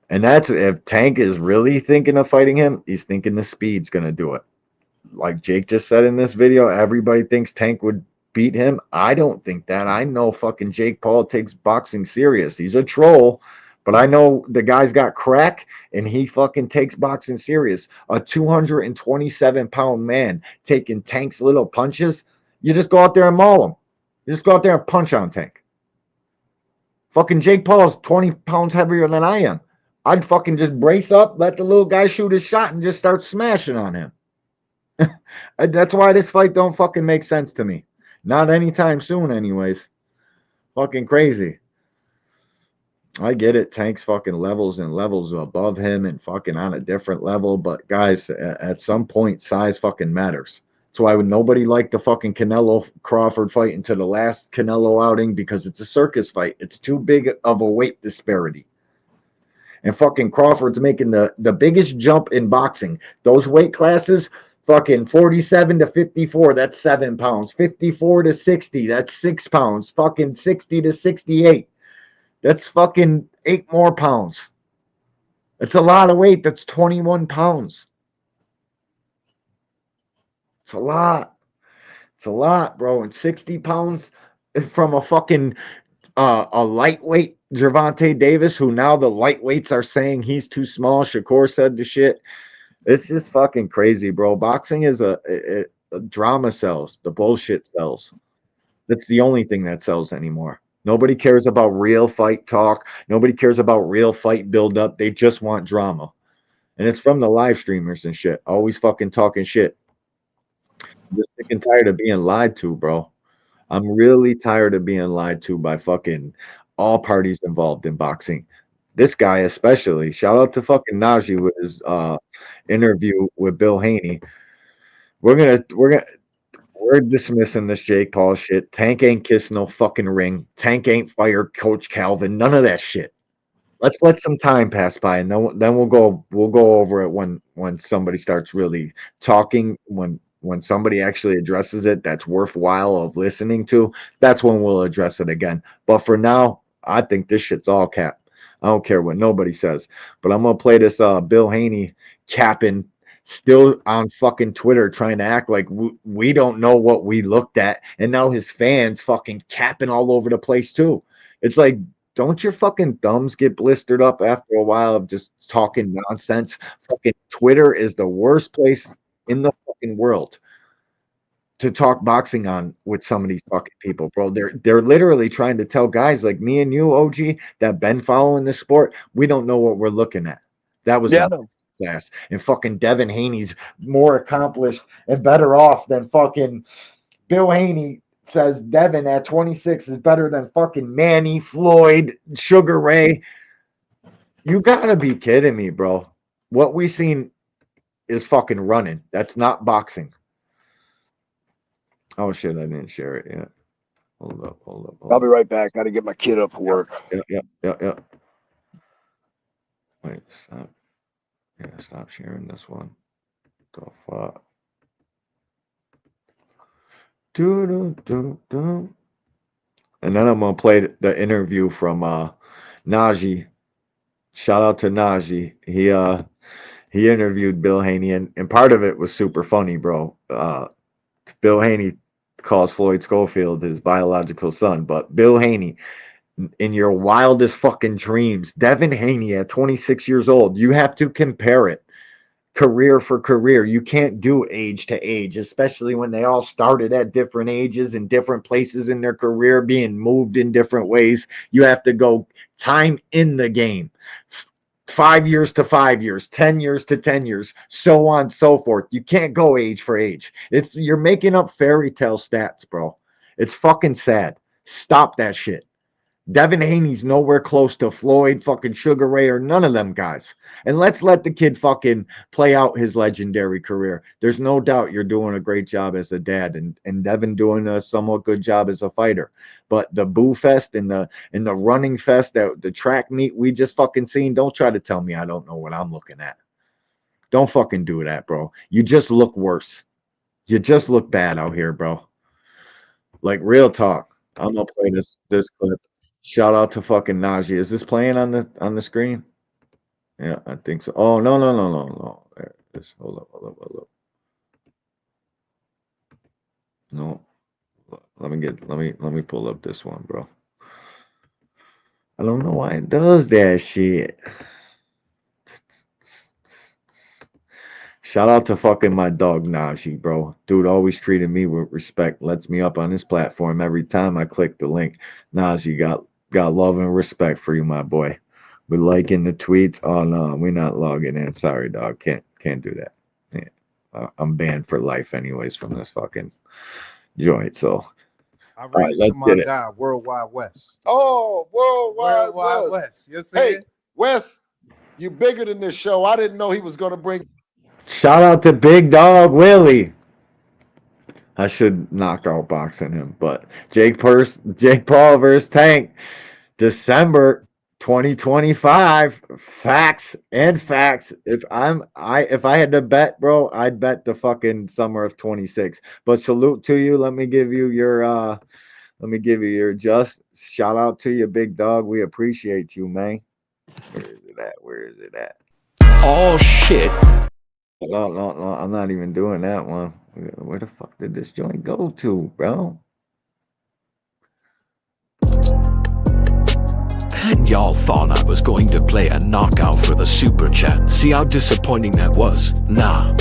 And that's if Tank is really thinking of fighting him, he's thinking the speed's gonna do it. Like Jake just said in this video, everybody thinks Tank would beat him. I don't think that. I know fucking Jake Paul takes boxing serious. He's a troll, but I know the guy's got crack and he fucking takes boxing serious. A 227-pound man taking Tank's little punches, you just go out there and maul him. You just go out there and punch on Tank. Fucking Jake Paul's 20 pounds heavier than I am. I'd fucking just brace up, let the little guy shoot his shot, and just start smashing on him. That's why this fight don't fucking make sense to me. Not anytime soon, anyways. Fucking crazy. I get it. Tank's fucking levels and levels above him and fucking on a different level. But guys, at some point, size fucking matters. That's why nobody liked the fucking Canelo Crawford fight until the last Canelo outing because it's a circus fight. It's too big of a weight disparity. And fucking Crawford's making the biggest jump in boxing. Those weight classes, fucking 47 to 54, that's 7 pounds. 54 to 60, that's 6 pounds. Fucking 60 to 68, that's fucking 8 more pounds. It's a lot of weight. That's 21 pounds. It's a lot. It's a lot, bro. And 60 pounds from a fucking a lightweight Gervonta Davis, who now the lightweights are saying he's too small. Shakur said the shit. It's just fucking crazy, bro. Boxing is a drama sells. The bullshit sells. That's the only thing that sells anymore. Nobody cares about real fight talk. Nobody cares about real fight build up. They just want drama. And it's from the live streamers and shit. Always fucking talking shit. I'm just sick and tired of being lied to, bro. I'm really tired of being lied to by fucking all parties involved in boxing. This guy especially. Shout out to fucking Najee with his interview with Bill Haney. We're dismissing this Jake Paul shit. Tank ain't kissing no fucking ring. Tank ain't fired Coach Calvin. None of that shit. Let's let some time pass by, and then we'll go over it when somebody starts really talking. When somebody actually addresses it, that's worthwhile of listening to. That's when we'll address it again. But for now, I think this shit's all cap. I don't care what nobody says. But I'm gonna play this Bill Haney capping still on fucking Twitter trying to act like we don't know what we looked at, and now his fans fucking capping all over the place too. It's like, don't your fucking thumbs get blistered up after a while of just talking nonsense? Fucking Twitter is the worst place in the fucking world to talk boxing on with some of these fucking people, bro. They're literally trying to tell guys like me and you, OG, that been following the sport, we don't know what we're looking at. That was Yeah. class. And fucking Devin Haney's more accomplished and better off than fucking Bill Haney says Devin at 26 is better than fucking Manny, Floyd, Sugar Ray. You gotta be kidding me, bro. What we seen is fucking running. That's not boxing. Oh shit, I didn't share it yet. Hold up. I'll be right back. Got to get my kid up for work. Yep. Wait, stop. Yeah, stop sharing this one. The fuck. Do. And then I'm gonna play the interview from Najee. Shout out to Najee. He interviewed Bill Haney, and part of it was super funny, bro. Bill Haney calls Floyd Schofield his biological son, but Bill Haney, in your wildest fucking dreams, Devin Haney at 26 years old, you have to compare it career for career. You can't do age to age, especially when they all started at different ages and different places in their career, being moved in different ways. You have to go time in the game. 5 years to 5 years, 10 years to 10 years, so on, so forth. You can't go age for age. You're making up fairy tale stats, bro. It's fucking sad. Stop that shit. Devin Haney's nowhere close to Floyd, fucking Sugar Ray, or none of them guys. And let's let the kid fucking play out his legendary career. There's no doubt you're doing a great job as a dad, and Devin doing a somewhat good job as a fighter. But the boo fest and the running fest, that the track meet we just fucking seen, don't try to tell me I don't know what I'm looking at. Don't fucking do that, bro. You just look worse. You just look bad out here, bro. Like, real talk. I'm gonna play this clip. Shout out to fucking Najee. Is this playing on the screen? Yeah, I think so. Oh no. There it is. Hold up. No. Let me pull up this one, bro. I don't know why it does that shit. Shout out to fucking my dog Najee, bro. Dude always treated me with respect. Lets me up on his platform every time I click the link. Najee got love and respect for you, my boy. But liking the tweets. Oh no, we're not logging in. Sorry, dog. Can't do that. Yeah. I'm banned for life, anyways, from this fucking joint. So, I all read right, it let's to my get it. guy, Worldwide West. Oh, Worldwide Worldwide West. West. You know what I'm saying? Hey, Wes, you bigger than this show. I didn't know he was going to bring. Shout out to Big Dog Willie. I should knock out boxing him, but Jake Paul versus Tank, December 2025. Facts and facts. If I had to bet, bro, I'd bet the fucking summer of 26. But salute to you. Let me give you your just shout out to you, Big Dog. We appreciate you, man. Where is it at? Oh shit. No, I'm not even doing that one. Where the fuck did this joint go to, bro? And y'all thought I was going to play a knockout for the super chat. See how disappointing that was? Nah,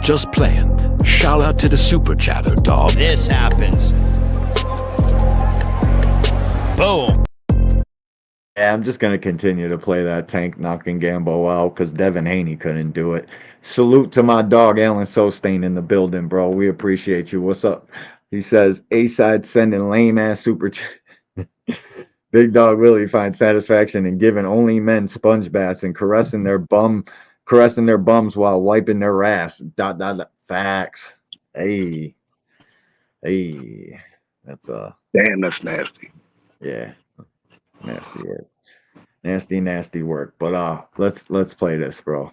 just playing. Shout out to the super chatter, dog. This happens. Boom. Yeah, I'm just gonna continue to play that Tank knocking Gambo out because Devin Haney couldn't do it. Salute to my dog Alan Sostain in the building, bro. We appreciate you. What's up? He says A-side sending lame ass super chat. Big Dog Willie finds satisfaction in giving only men sponge baths and caressing their bums while wiping their ass. Dot. Facts. Hey. That's Damn, that's nasty. yeah. Nasty work. Nasty work. But let's play this, bro.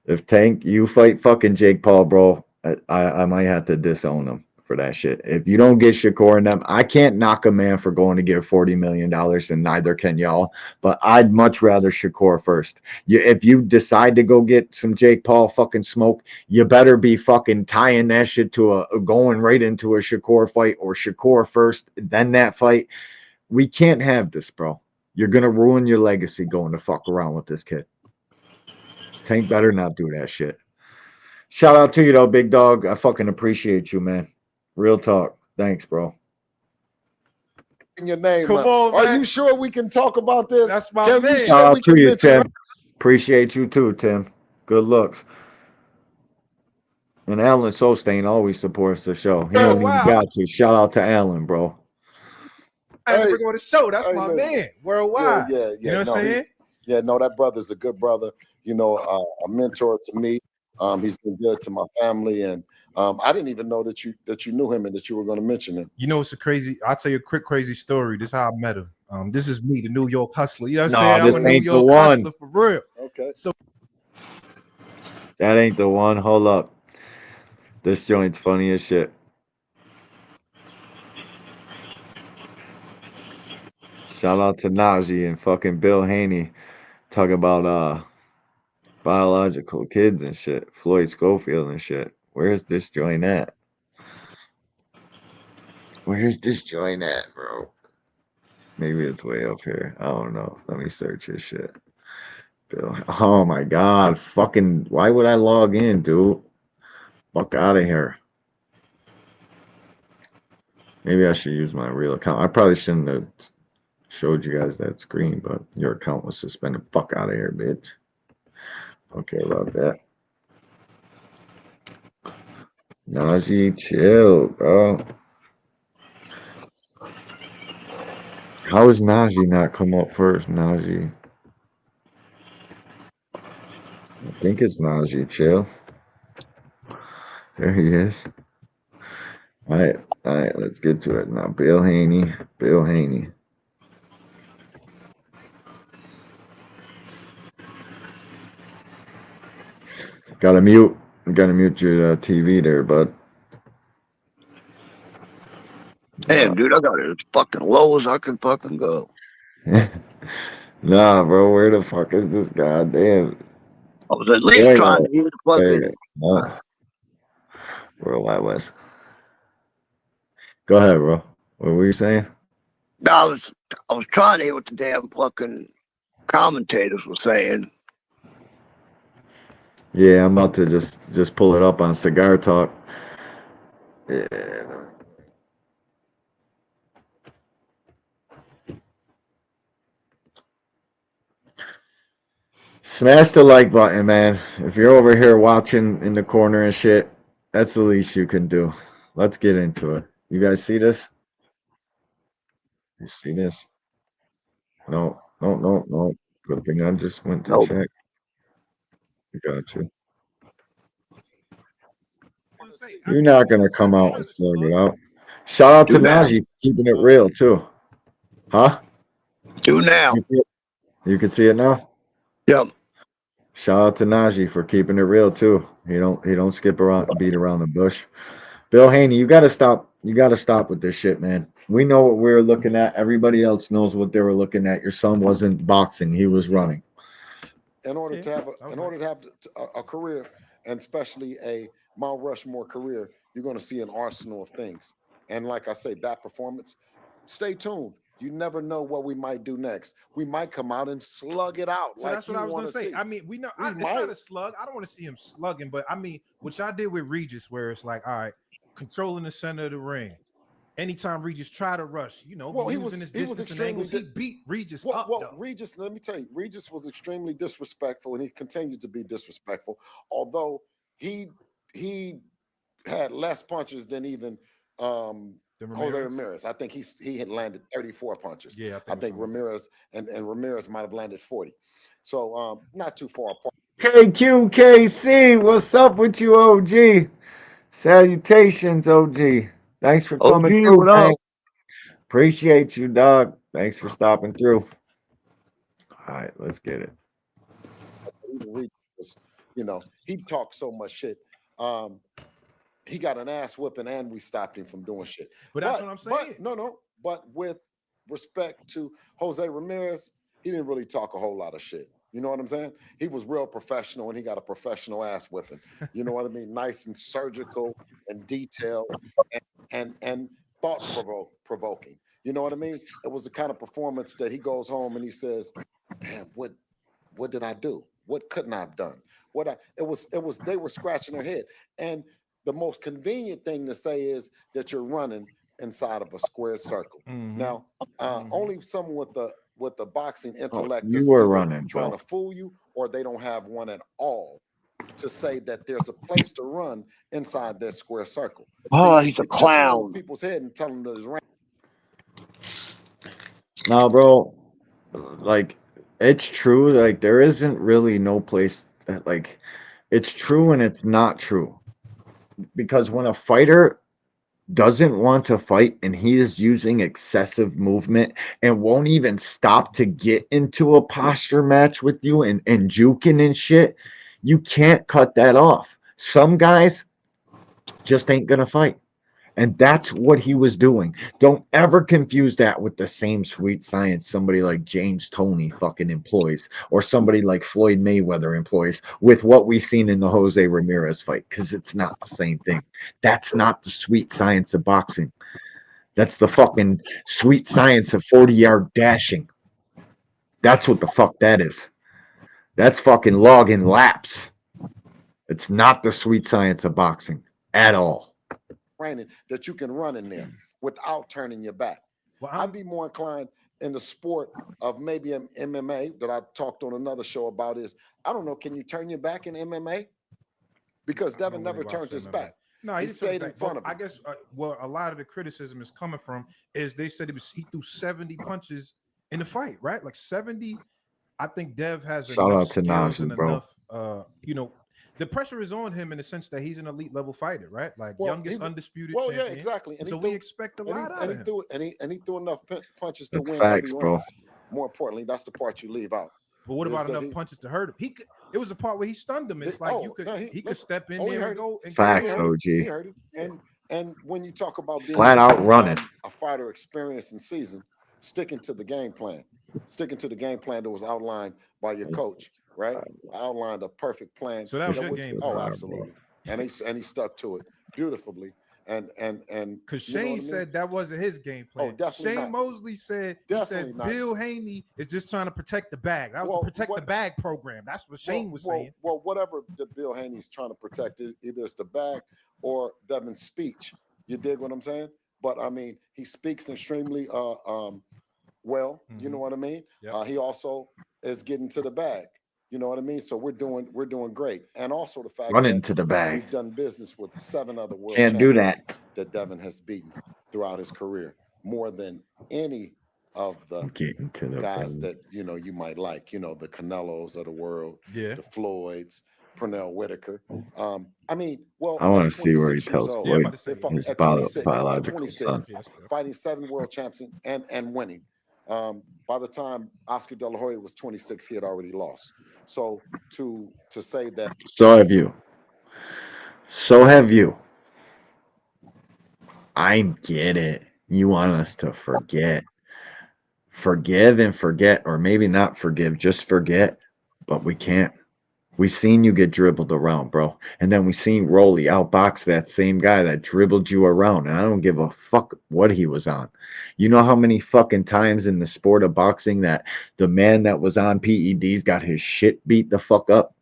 If Tank, you fight fucking Jake Paul, bro, I might have to disown him for that shit. If you don't get Shakur and them, I can't knock a man for going to give $40 million, and neither can y'all. But I'd much rather Shakur first. If you decide to go get some Jake Paul fucking smoke, you better be fucking tying that shit to a going right into a Shakur fight, or Shakur first, then that fight. We can't have this, bro. You're gonna ruin your legacy going to fuck around with this kid. Tank better not do that shit. Shout out to you though, Big Dog. I fucking appreciate you, man. Real talk. Thanks, bro. Your name. Come on, Are man. you sure we can talk about this? That's my Tim, man. you Shout sure we out to can you, mention Tim. Appreciate you too, Tim. Good looks. And Alan Sostain always supports the show. He ain't even got to. Shout out to Alan, bro. I had to bring on the show. That's my listen. man. Worldwide. Yeah. You know what I'm saying? That brother's a good brother. You know, a mentor to me. He's been good to my family, and I didn't even know that you knew him and that you were going to mention him. You know, it's a crazy. I'll tell you a quick crazy story. This is how I met him. This is me, the New York hustler. You know what I'm saying? This I'm a New ain't the York one. hustler for real. Okay. So That ain't the one. Hold up. This joint's funny as shit. Shout out to Najee and fucking Bill Haney talking about biological kids and shit. Floyd Schofield and shit. Where's this joint at? Where's this joint at, bro? Maybe it's way up here. I don't know. Let me search his shit. Bill. Oh my god. Fucking why would I log in, dude? Fuck out of here. Maybe I should use my real account. I probably shouldn't have showed you guys that screen, but your account was suspended. Fuck out of here, bitch. Okay about that. Najee, chill, bro. How is Najee not come up first? Najee. I think it's Najee, chill. There he is. All right, let's get to it now. Bill Haney. Gotta mute your TV there, bud. Damn, dude, I got it as fucking low as I can fucking go. Nah, bro, where the fuck is this goddamn? I was at least trying to hear the fucking. World Wide West. Go ahead, bro. What were you saying? I was trying to hear what the damn fucking commentators were saying. Yeah, I'm about to just pull it up on Cigar Talk. Yeah. Smash the like button, man. If you're over here watching in the corner and shit, that's the least you can do. Let's get into it. You guys see this? You see this? No, no, no, no. Good thing I just went to Nope. check. I got you. You're not gonna come out and slug it out. Shout out to Do now. Najee keeping it real too. Huh? Do now. You can see it now? Yep. Shout out to Najee for keeping it real too. He don't skip around and beat around the bush. Bill Haney, you gotta stop. You gotta stop with this shit, man. We know what we're looking at. Everybody else knows what they were looking at. Your son wasn't boxing; he was running. In order to have a career, and especially a Mount Rushmore career, you're going to see an arsenal of things. And like I say, that performance. Stay tuned. You never know what we might do next. We might come out and slug it out. So that's what I was going to say. See. I mean, we know it's not a slug. I don't want to see him slugging, but I mean, what y'all did with Regis, where it's like, all right, controlling the center of the ring. Anytime Regis try to rush, you know, using his distance and angles, he beat Regis up. Well, Regis, let me tell you, Regis was extremely disrespectful, and he continued to be disrespectful. Although he had less punches than even Jose Ramirez. I think he had landed 34 punches. Yeah, I think Ramirez and Ramirez might have landed 40. So not too far apart. KQKC, what's up with you, OG? Salutations, OG. Thanks for coming through, man. Appreciate you, dog. Thanks for stopping through. All right, let's get it. You know, he talked so much shit. He got an ass whipping, and we stopped him from doing shit. But that's what I'm saying. But with respect to Jose Ramirez, he didn't really talk a whole lot of shit. You know what I'm saying? He was real professional, and he got a professional ass whipping. You know what I mean? Nice and surgical and detailed and thought provoking. You know what I mean? It was the kind of performance that he goes home and he says, "Man, what did I do? What couldn't I have done?" They were scratching their head. And the most convenient thing to say is that you're running inside of a square circle. Now, only someone with the boxing intellect you were running, trying bro. to fool you, or they don't have one at all to say that there's a place to run inside that square circle. Oh, See, he's a it gets over clown. people's head and tell them that it's random. No, bro. Like, it's true. Like, there isn't really no place that, like, it's true and it's not true. Because when a fighter doesn't want to fight and he is using excessive movement and won't even stop to get into a posture match with you and juking and shit, you can't cut that off. Some guys just ain't gonna fight. And that's what he was doing. Don't ever confuse that with the same sweet science somebody like James Toney fucking employs, or somebody like Floyd Mayweather employs, with what we've seen in the Jose Ramirez fight, because it's not the same thing. That's not the sweet science of boxing. That's the fucking sweet science of 40-yard dashing. That's what the fuck that is. That's fucking logging laps. It's not the sweet science of boxing at all. That you can run in there without turning your back. Well, I'd be more inclined in the sport of maybe an MMA that I talked on another show about is, I don't know, can you turn your back in MMA? Because Devin never turned his back. No, he stayed in front of him. I guess well, a lot of the criticism is coming from is they said he threw 70 punches in the fight, right? Like 70. I think Dev has Shout enough out to skills Najee, and bro. enough, you know, the pressure is on him in the sense that he's an elite level fighter, right? Like youngest undisputed champion. Yeah, exactly. And so we expect a lot out of him. And he threw enough punches to That's win facts, every bro. round. More importantly, that's the part you leave out. But what about enough punches to hurt him? It was a part where he stunned him. It's like he could step in there and go. And facts, OG. He heard him. And when you talk about being flat out running a fighter experience and season, sticking to the game plan, that was outlined by your coach, right? I outlined a perfect plan. So that was your game plan. Oh, absolutely. And he stuck to it beautifully. And because Shane said that wasn't his game plan. Oh, definitely Shane Mosley said Bill Haney is just trying to protect the bag. That was the protect the bag program. That's what Shane was saying. Well, whatever the Bill Haney's trying to protect, either it's the bag or Devin's speech. You dig what I'm saying? But I mean, he speaks extremely well. You know what I mean? Yep. He also is getting to the bag. You know what I mean? So we're doing great. And also the fact Running that to the bag. we've done business with 7 other world Can't do champions that. Devin has beaten throughout his career, more than any of the guys that you might like. The Canelos of the world, the Floyds, Pernell Whitaker. I mean, well, I want to see where he tells Floyd his biological son. Fighting 7 world champs and winning. By the time Oscar De La Hoya was 26, he had already lost. So to say that. So have you. So have you. I get it. You want us to forget. Forgive and forget, or maybe not forgive, just forget. But we can't. We seen you get dribbled around, bro. And then we seen Rolly outbox that same guy that dribbled you around. And I don't give a fuck what he was on. You know how many fucking times in the sport of boxing that the man that was on PEDs got his shit beat the fuck up?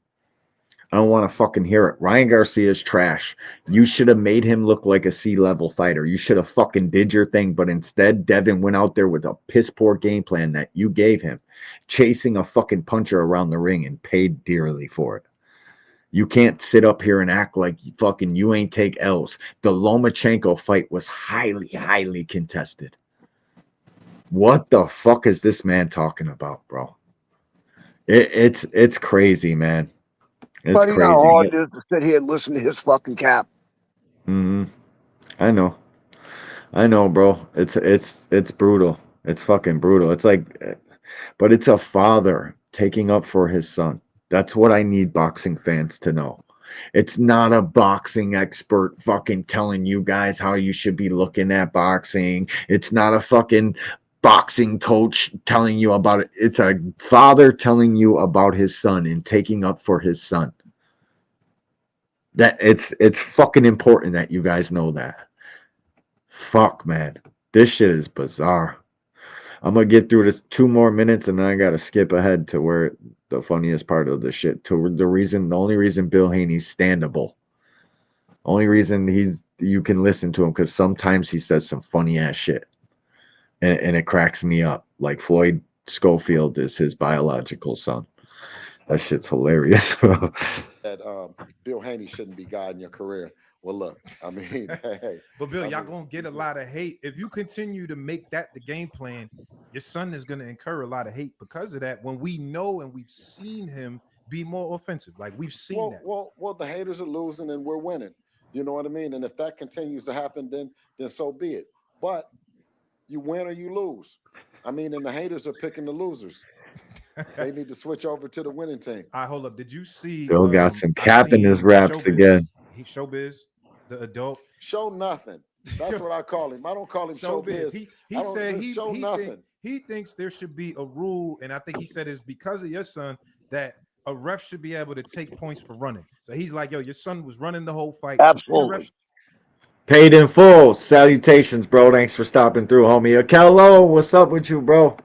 I don't want to fucking hear it. Ryan Garcia's trash. You should have made him look like a C-level fighter. You should have fucking did your thing. But instead, Devin went out there with a piss-poor game plan that you gave him, chasing a fucking puncher around the ring and paid dearly for it. You can't sit up here and act like fucking you ain't take L's. The Lomachenko fight was highly, highly contested. What the fuck is this man talking about, bro? It's crazy, man. It's Buddy, crazy. how hard it is to sit here and listen to his fucking cap. I know, bro. It's brutal. It's fucking brutal. It's like, but it's a father taking up for his son. That's what I need boxing fans to know. It's not a boxing expert fucking telling you guys how you should be looking at boxing. It's not a fucking boxing coach telling you about it. It's a father telling you about his son and taking up for his son. That it's fucking important that you guys know that. Fuck, man. This shit is bizarre. I'm gonna get through this 2 more minutes and then I gotta skip ahead to where the funniest part of the shit, to the only reason Bill Haney's standable. Only reason you can listen to him, because sometimes he says some funny ass shit. And it cracks me up. Like Floyd Schofield is his biological son. That shit's hilarious, bro. That Bill Haney shouldn't be guiding your career. Well, look, I mean, hey. But Bill, y'all gonna get a lot of hate if you continue to make that the game plan. Your son is gonna incur a lot of hate because of that. When we know and we've seen him be more offensive, like we've seen that. Well, the haters are losing and we're winning. You know what I mean? And if that continues to happen, then so be it. But you win or you lose. I mean, and the haters are picking the losers. They need to switch over to the winning team. I hold up. Did you see? Bill got some cap in his raps again. Showbiz, the adult. Show nothing. That's what I call him. I don't call him showbiz. He said he thinks there should be a rule, and I think he said it's because of your son that a ref should be able to take points for running. So he's like, yo, your son was running the whole fight. Absolutely. Paid in full. Salutations, bro. Thanks for stopping through, homie. Akello, what's up with you, bro?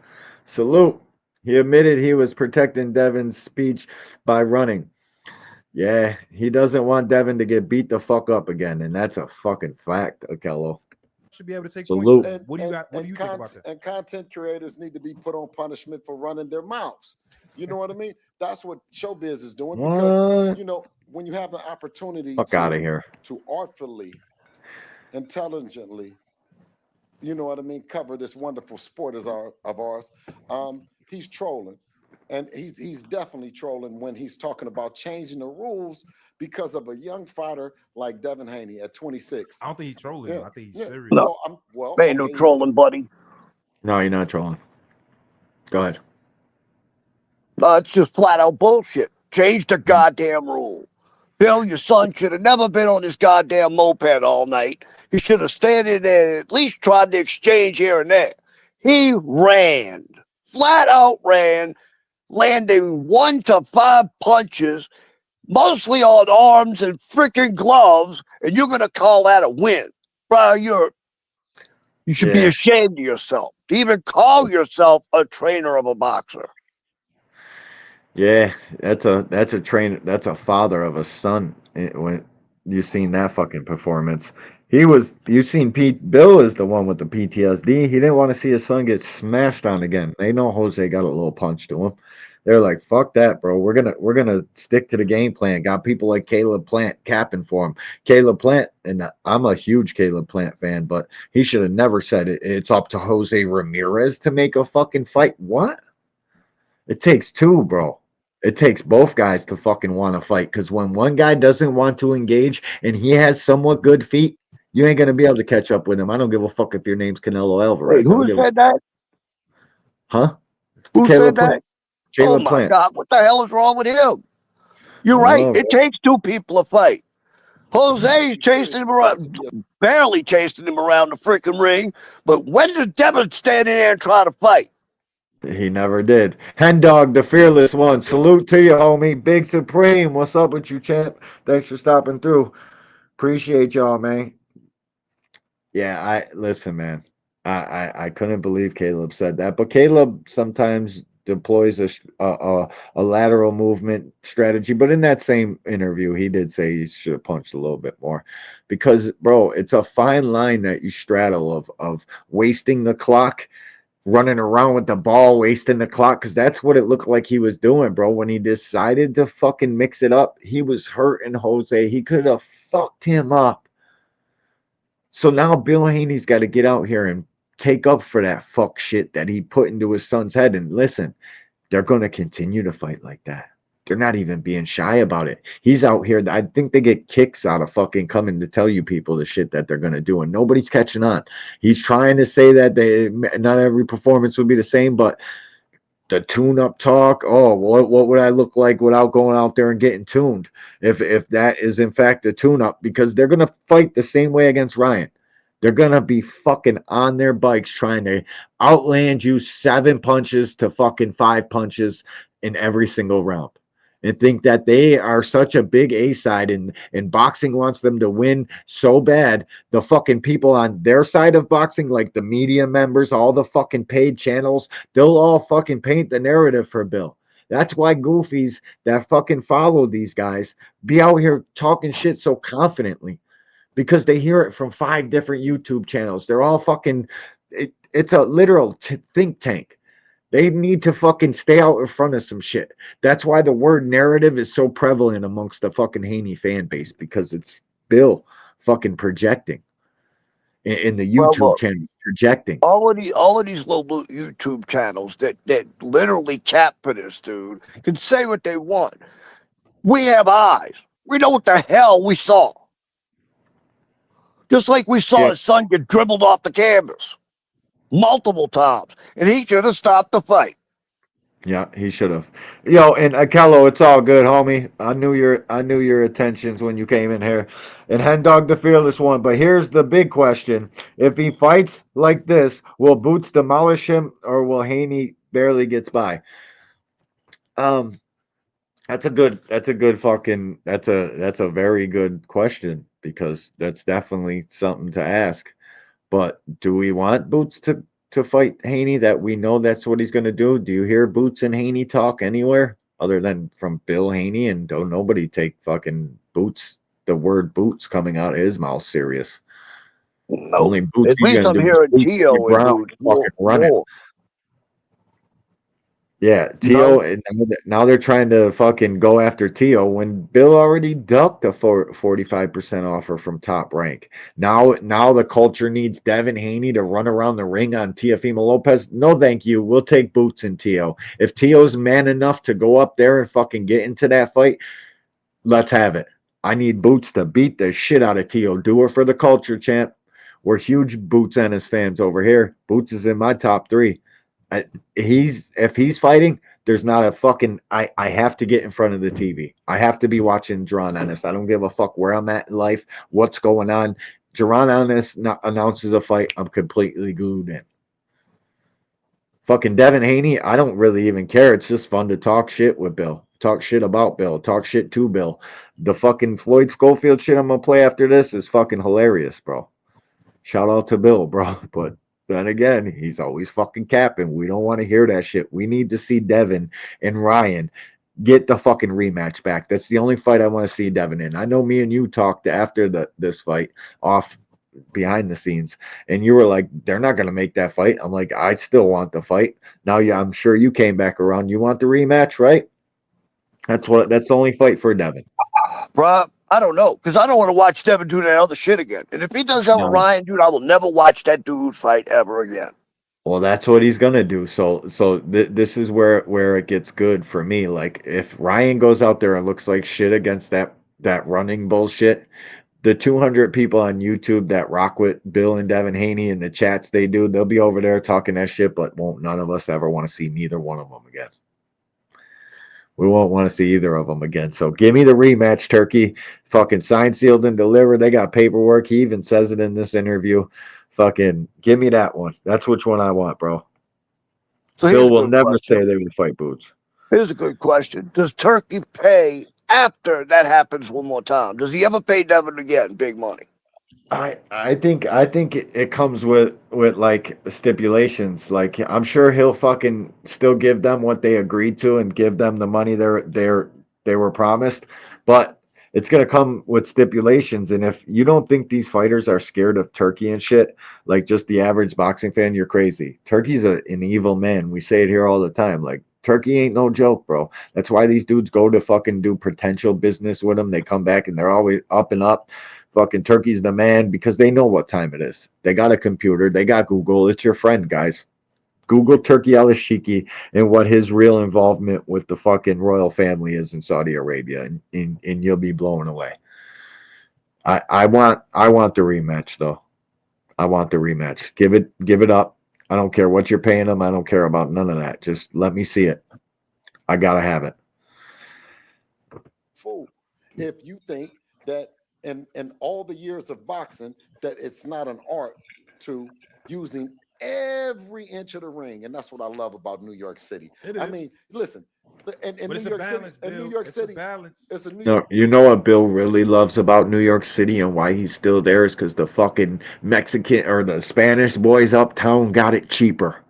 Salute. He admitted he was protecting Devin's speech by running. Yeah, he doesn't want Devin to get beat the fuck up again, and that's a fucking fact, Akello. Should be able to take Salute. points. What do you got? What do you think about that? And content creators need to be put on punishment for running their mouths. You know what I mean? That's what showbiz is doing. Because when you have the opportunity to artfully, intelligently, cover this wonderful sport of ours. He's trolling. And he's definitely trolling when he's talking about changing the rules because of a young fighter like Devin Haney at 26. I don't think he's trolling. I think he's serious. No, ain't no trolling, buddy. No, you're not trolling. Go ahead. No, it's just flat out bullshit. Change the goddamn rule. Bill, your son should have never been on his goddamn moped all night. He should have stayed in there and at least tried to exchange here and there. He ran, flat out ran, landing 1 to 5 punches, mostly on arms and freaking gloves, and you're gonna call that a win, bro? You should be ashamed of yourself to even call yourself a trainer of a boxer. Yeah, that's a trainer. That's a father of a son. When you seen that fucking performance, you seen Pete. Bill is the one with the PTSD. He didn't want to see his son get smashed on again. They know Jose got a little punch to him. They're like, fuck that, bro. We're gonna stick to the game plan. Got people like Caleb Plant capping for him. Caleb Plant, and I'm a huge Caleb Plant fan, but he should have never said it's up to Jose Ramirez to make a fucking fight. What? It takes two, bro. It takes both guys to fucking want to fight. Because when one guy doesn't want to engage and he has somewhat good feet, you ain't gonna be able to catch up with him. I don't give a fuck if your name's Canelo Alvarez. Wait, who said that? Huh? Who said that? Caleb Oh my Plant. God, what the hell is wrong with him? You're I right. know, It bro. takes two people to fight. Jose's chasing him around, barely chasing him around the freaking ring. But when did Devin stand in there and try to fight? He never did. Hen Dog, the fearless one. Salute to you, homie. Big Supreme. What's up with you, champ? Thanks for stopping through. Appreciate y'all, man. Yeah, I listen, man. I couldn't believe Caleb said that, but Caleb sometimes deploys a lateral movement strategy. But in that same interview, he did say he should have punched a little bit more, because, bro, it's a fine line that you straddle of wasting the clock, running around with the ball, wasting the clock, because that's what it looked like he was doing, bro. When he decided to fucking mix it up, he was hurting Jose. He could have fucked him up. So now Bill Haney's got to get out here and take up for that fuck shit that he put into his son's head. And listen, they're going to continue to fight like that. They're not even being shy about it. He's out here. I think they get kicks out of fucking coming to tell you people the shit that they're going to do, and nobody's catching on. He's trying to say that not every performance would be the same, but the tune-up talk. Oh, what would I look like without going out there and getting tuned? If that is in fact a tune-up, because they're gonna fight the same way against Ryan. They're gonna be fucking on their bikes trying to outland you 7 punches to fucking 5 punches in every single round, and think that they are such a big A side, and boxing wants them to win so bad. The fucking people on their side of boxing, like the media members, all the fucking paid channels, they'll all fucking paint the narrative for Bill. That's why goofies that fucking follow these guys be out here talking shit so confidently, because they hear it from 5 different YouTube channels. They're all fucking, it's a literal think tank. They need to fucking stay out in front of some shit. That's why the word narrative is so prevalent amongst the fucking Haney fan base, because it's Bill fucking projecting in the YouTube channel, projecting. All of these little YouTube channels that literally cap for this dude can say what they want. We have eyes. We know what the hell we saw. Just like we saw his son get dribbled off the canvas multiple times, and he should have stopped the fight. Yeah, he should have. Yo, and Akello, it's all good, homie. I knew your intentions when you came in here. And Hen Dog, the fearless one. But here's the big question: if he fights like this, will Boots demolish him, or will Haney barely gets by? That's a very good question, because that's definitely something to ask. But do we want Boots to fight Haney? That we know that's what he's going to do. Do you hear Boots and Haney talk anywhere other than from Bill Haney? And don't nobody take fucking Boots, the word Boots coming out of his mouth serious. No, Only Boots at least I'm hearing Tio and Boots fucking running. more. Yeah, Tio, and now they're trying to fucking go after Tio when Bill already ducked a 45% offer from Top Rank. Now the culture needs Devin Haney to run around the ring on Teofimo Lopez. No, thank you. We'll take Boots and Tio. If Tio's man enough to go up there and fucking get into that fight, let's have it. I need Boots to beat the shit out of Tio. Do it for the culture, champ. We're huge Boots Ennis fans over here. Boots is in my top 3. If he's fighting, there's not a fucking I have to get in front of the TV. I have to be watching Jaron Ennis. I don't give a fuck where I'm at in life, what's going on. Jaron Ennis announces a fight, I'm completely glued in. Fucking Devin Haney, I don't really even care. It's just fun to talk shit with Bill. Talk shit about Bill. Talk shit to Bill. The fucking Floyd Schofield shit I'm gonna play after this is fucking hilarious, bro. Shout out to Bill, bro. But then again, he's always fucking capping. We don't want to hear that shit. We need to see Devin and Ryan get the fucking rematch back. That's the only fight I want to see Devin in. I know me and you talked after this fight off behind the scenes, and you were like, they're not going to make that fight. I'm like, I still want the fight. Now, yeah, I'm sure you came back around. You want the rematch, right? That's the only fight for Devin. Bruh, I don't know, because I don't want to watch Devin do that other shit again. And if he does that with Ryan, dude, I will never watch that dude fight ever again. Well, that's what he's gonna do. So this is where it gets good for me. Like, if Ryan goes out there and looks like shit against that running bullshit, the 200 people on YouTube that rock with Bill and Devin Haney in the chats they do, they'll be over there talking that shit, but won't none of us ever want to see neither one of them again. We won't want to see either of them again. So give me the rematch, Turkey. Fucking signed, sealed, and delivered. They got paperwork. He even says it in this interview. Fucking give me that one. That's which one I want, bro. So Bill will never say they would fight Boots. Here's a good question. Does Turkey pay after that happens one more time? Does he ever pay Devin again big money? I think it comes with like stipulations. Like, I'm sure he'll fucking still give them what they agreed to and give them the money they were promised, but it's gonna come with stipulations. And if you don't think these fighters are scared of Turkey and shit, like just the average boxing fan, you're crazy. Turkey's an evil man. We say it here all the time. Like, Turkey ain't no joke, bro. That's why these dudes go to fucking do potential business with him. They come back and they're always up and up. Fucking Turkey's the man because they know what time it is. They got a computer. They got Google. It's your friend, guys. Google Turkey Al-Ashiki and what his real involvement with the fucking royal family is in Saudi Arabia, and you'll be blown away. I want the rematch, though. I want the rematch. Give it up. I don't care what you're paying them. I don't care about none of that. Just let me see it. I gotta have it. Fool. If you think that in all the years of boxing that it's not an art to using every inch of the ring, and that's what I love about New York City. I mean, listen, in New York City, it's a New York. You know what Bill really loves about New York City and why he's still there is because the fucking Mexican or the Spanish boys uptown got it cheaper.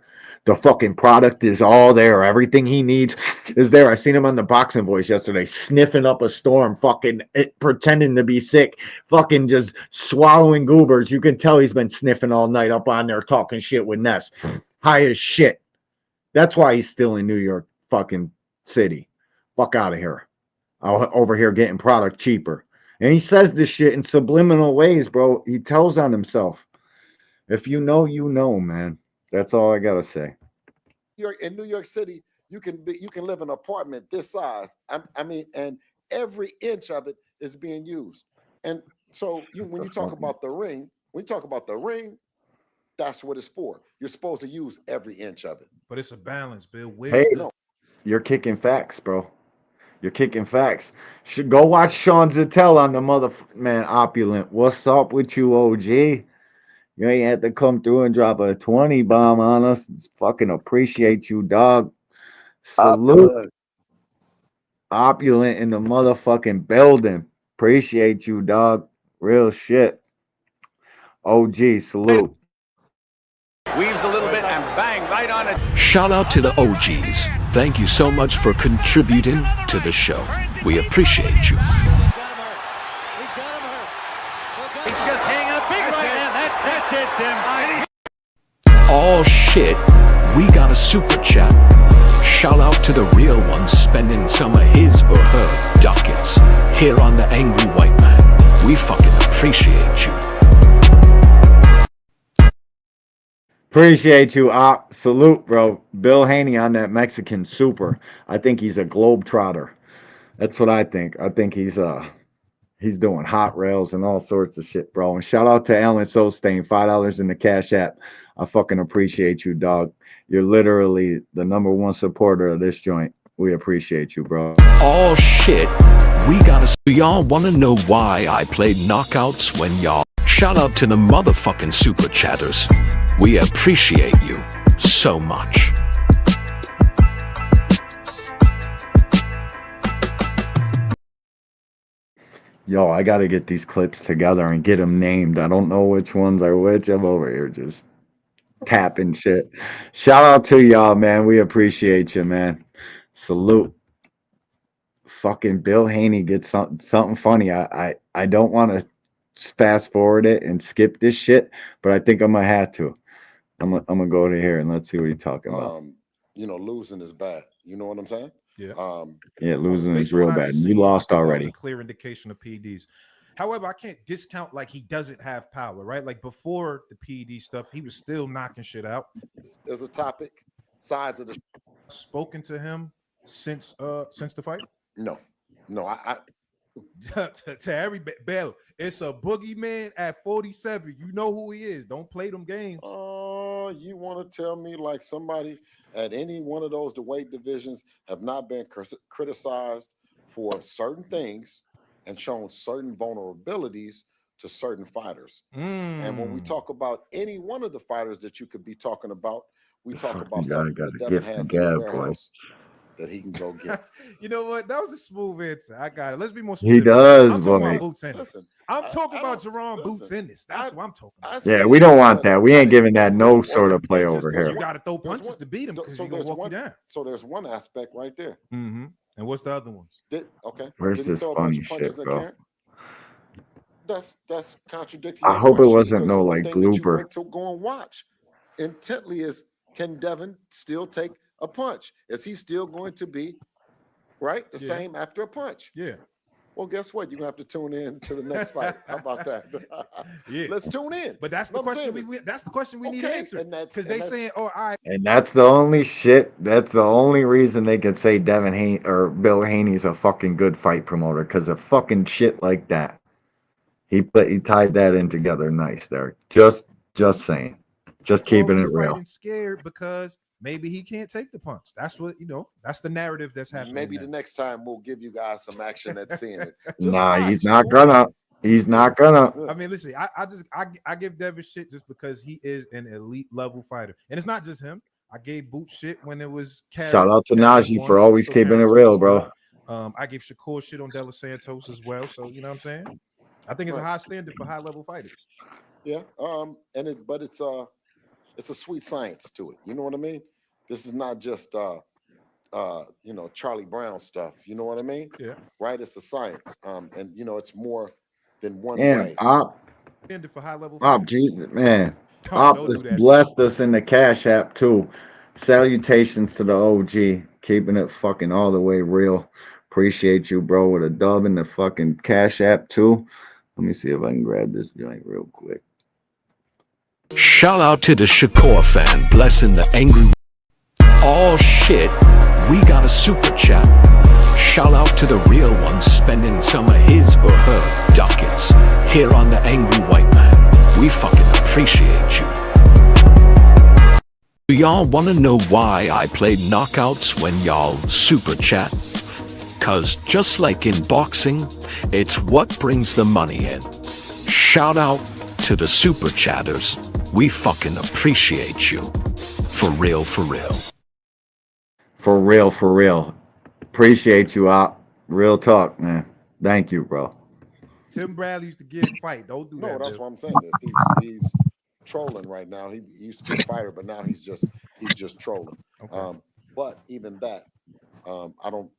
The fucking product is all there. Everything he needs is there. I seen him on the Boxing Voice yesterday, sniffing up a storm, fucking pretending to be sick, fucking just swallowing goobers. You can tell he's been sniffing all night up on there, talking shit with Ness. High as shit. That's why he's still in New York fucking City. Fuck out of here. Over here getting product cheaper. And he says this shit in subliminal ways, bro. He tells on himself. If you know, you know, man. That's all I gotta say. In New York City, you can live in an apartment this size. I mean, and every inch of it is being used. And so when you talk about the ring, that's what it's for. You're supposed to use every inch of it. But it's a balance, Bill. Hey, you're kicking facts, bro. You're kicking facts. Should go watch Sean Zettel on the man Opulent. What's up with you, OG? You ain't had to come through and drop a 20 bomb on us. It's fucking appreciate you, dog. Salute. Opulent in the motherfucking building. Appreciate you, dog. Real shit. OG, salute. Weaves a little bit and bang, right on it. Shout out to the OGs. Thank you so much for contributing to the show. We appreciate you. He's just hanging a big right hand. That's it, Tim. Oh shit, we got a super chat. Shout out to the real one spending some of his or her ducats here on the Angry White Man. We fucking appreciate you. Appreciate you, Op. Salute, bro. Bill Haney on that Mexican super. I think he's a globetrotter. That's what I think. I think he's doing hot rails and all sorts of shit, bro. And shout out to Alan Solstain, $5 in the Cash App. I fucking appreciate you, dog. You're literally the #1 supporter of this joint. We appreciate you, bro. Oh shit, we gotta. Y'all wanna know why I played knockouts when y'all? Shout out to the motherfucking super chatters. We appreciate you so much. Yo, I got to get these clips together and get them named. I don't know which ones are which. I'm over here just tapping shit. Shout out to y'all, man. We appreciate you, man. Salute. Fucking Bill Haney gets something funny. I don't want to fast forward it and skip this shit, but I think I'm gonna have to. I'm gonna go to here and let's see what he's talking about. Losing is bad. You know what I'm saying? Yeah. Yeah, losing Based is on what real I bad. just You seen, I lost think that was already. a clear indication of PEDs. However, I can't discount like he doesn't have power, right? Like before the PED stuff, he was still knocking shit out. There's a topic. Sides of the Spoken to him since the fight? No. I to every Bell, it's a boogeyman at 47. You know who he is. Don't play them games. You want to tell me like somebody at any one of those weight divisions have not been criticized for certain things and shown certain vulnerabilities to certain fighters. And when we talk about any one of the fighters that you could be talking about, we talk about something that Devin has in the warehouse that he can go get. You know what? That was a smooth answer. I got it. Let's be more He specific. does, I'm talking boy. about Boots Ennis. I'm talking about Jerron Boots Ennis. That's what I'm talking about. Yeah, we don't want that. We ain't giving that no sort of play over here. You got to throw punches to beat him because he's going to walk you down. So there's one aspect right there. Mm-hmm. And what's the other ones? Where's this funny shit, bro? That's contradicting. I hope it wasn't no like blooper. To go and watch intently is, can Devin still take a punch? Is he still going to be right the same after a punch? Yeah. Well, guess what? You're gonna have to tune in to the next fight. How about that? Yeah. Let's tune in. But that's the question that's the question we need answered. Because they saying, oh, I And that's the only shit. That's the only reason they could say Devin Haney or Bill Haney's a fucking good fight promoter because of fucking shit like that. He tied that in together nice there. Just saying. Just keeping it real. Fighting scared because maybe he can't take the punch. That's what that's the narrative that's happening. Maybe the next time we'll give you guys some action at seeing it. He's not gonna. He's not gonna. I mean, listen, I give Devin shit just because he is an elite level fighter, and it's not just him. I gave Boot shit when it was. Shout out to Najee for always keeping it real, bro. I gave Shakur shit on De Los Santos as well. So you know what I'm saying? I think it's a high standard for high level fighters. Yeah. But it's a sweet science to it. You know what I mean? This is not just Charlie Brown stuff. You know what I mean? Yeah. Right. It's a science. And it's more than one Damn, way. Standard for high level. Jesus, man. Op just blessed us in the Cash App too. Salutations to the OG, keeping it fucking all the way real. Appreciate you, bro, with a dub in the fucking Cash App too. Let me see if I can grab this joint real quick. Shout out to the Shakur fan, blessing the angry. Oh shit, we got a super chat. Shout out to the real one spending some of his or her ducats here on the Angry White Man. We fucking appreciate you. Do y'all wanna know why I play knockouts when y'all super chat? Cause just like in boxing, it's what brings the money in. Shout out to the super chatters. We fucking appreciate you. For real, for real. For real, for real. Appreciate you, Op. Real talk, man. Thank you, bro. Tim Bradley used to give fight. Don't do that. No, that's what I'm saying. He's trolling right now. He used to be a fighter, but now he's just trolling. Okay. But even that, I don't.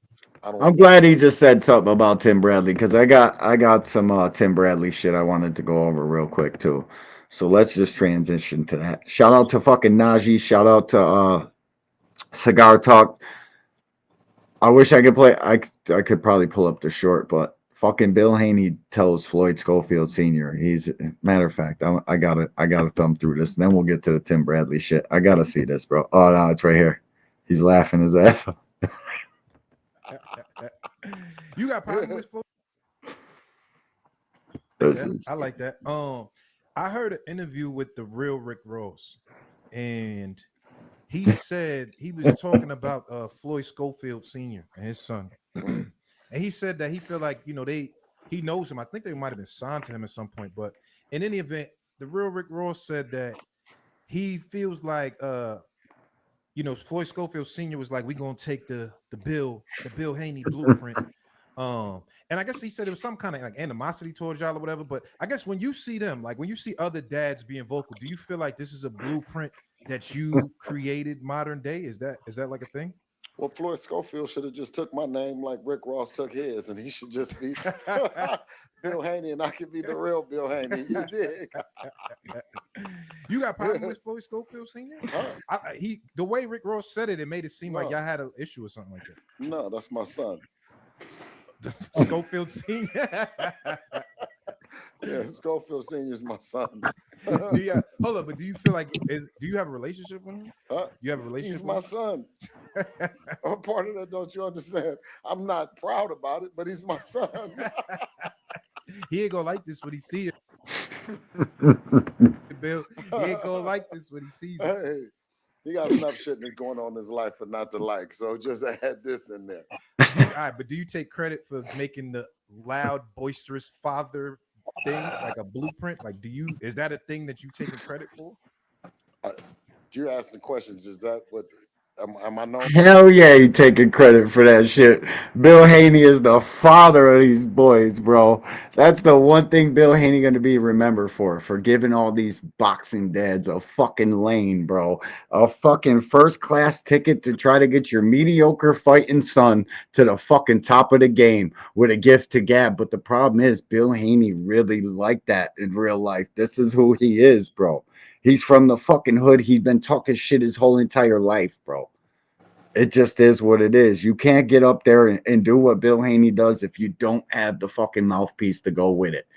I'm glad he just said something about Tim Bradley because I got some Tim Bradley shit I wanted to go over real quick too. So let's just transition to that. Shout out to fucking Najee. Shout out to Cigar Talk. I wish I could play. I could probably pull up the short, but fucking Bill Haney tells Floyd Schofield Sr. He's matter of fact. I gotta thumb through this, and then we'll get to the Tim Bradley shit. I gotta see this, bro. Oh no, it's right here. He's laughing his ass off. You got problem with Floyd? I like that. I heard an interview with the real Rick Ross, and he said he was talking about Floyd Schofield Sr. and his son, and he said that he feel like he knows him. I think they might have been signed to him at some point, but in any event, the real Rick Ross said that he feels like Floyd Schofield Sr. was like, we're gonna take the Bill Haney blueprint And I guess he said it was some kind of like animosity towards y'all or whatever. But I guess when you see them, like when you see other dads being vocal, do you feel like this is a blueprint that you created modern day? Is that like a thing? Well, Floyd Schofield should have just took my name like Rick Ross took his, and he should just be Bill Haney, and I could be the real Bill Haney. You dig? You got problem with Floyd Schofield Sr.? Huh? The way Rick Ross said it, it made it seem like y'all had an issue or something like that. No, that's my son. Schofield Sr. Yeah, Schofield Sr. is my son. Yeah, hold up, but do you feel like do you have a relationship with him? You have a relationship? He's my son. I'm part of that. Don't you understand? I'm not proud about it, but he's my son. He ain't gonna like this when he sees it. Bill, he ain't gonna like this when he sees it. Hey, he got enough shit that's going on in his life for not to like. So just add this in there. All right, but do you take credit for making the loud, boisterous father thing like a blueprint? Like, is that a thing that you taking credit for? You're asking questions. Is that what? Am I known? Hell yeah, he taking credit for that shit. Bill Haney is the father of these boys, bro. That's the one thing Bill Haney gonna be remembered for giving all these boxing dads a fucking lane, bro. A fucking first class ticket to try to get your mediocre fighting son to the fucking top of the game with a gift to gab. But the problem is, Bill Haney really liked that in real life. This is who he is, bro. He's from the fucking hood. He's been talking shit his whole entire life, bro. It just is what it is. You can't get up there and do what Bill Haney does if you don't have the fucking mouthpiece to go with it.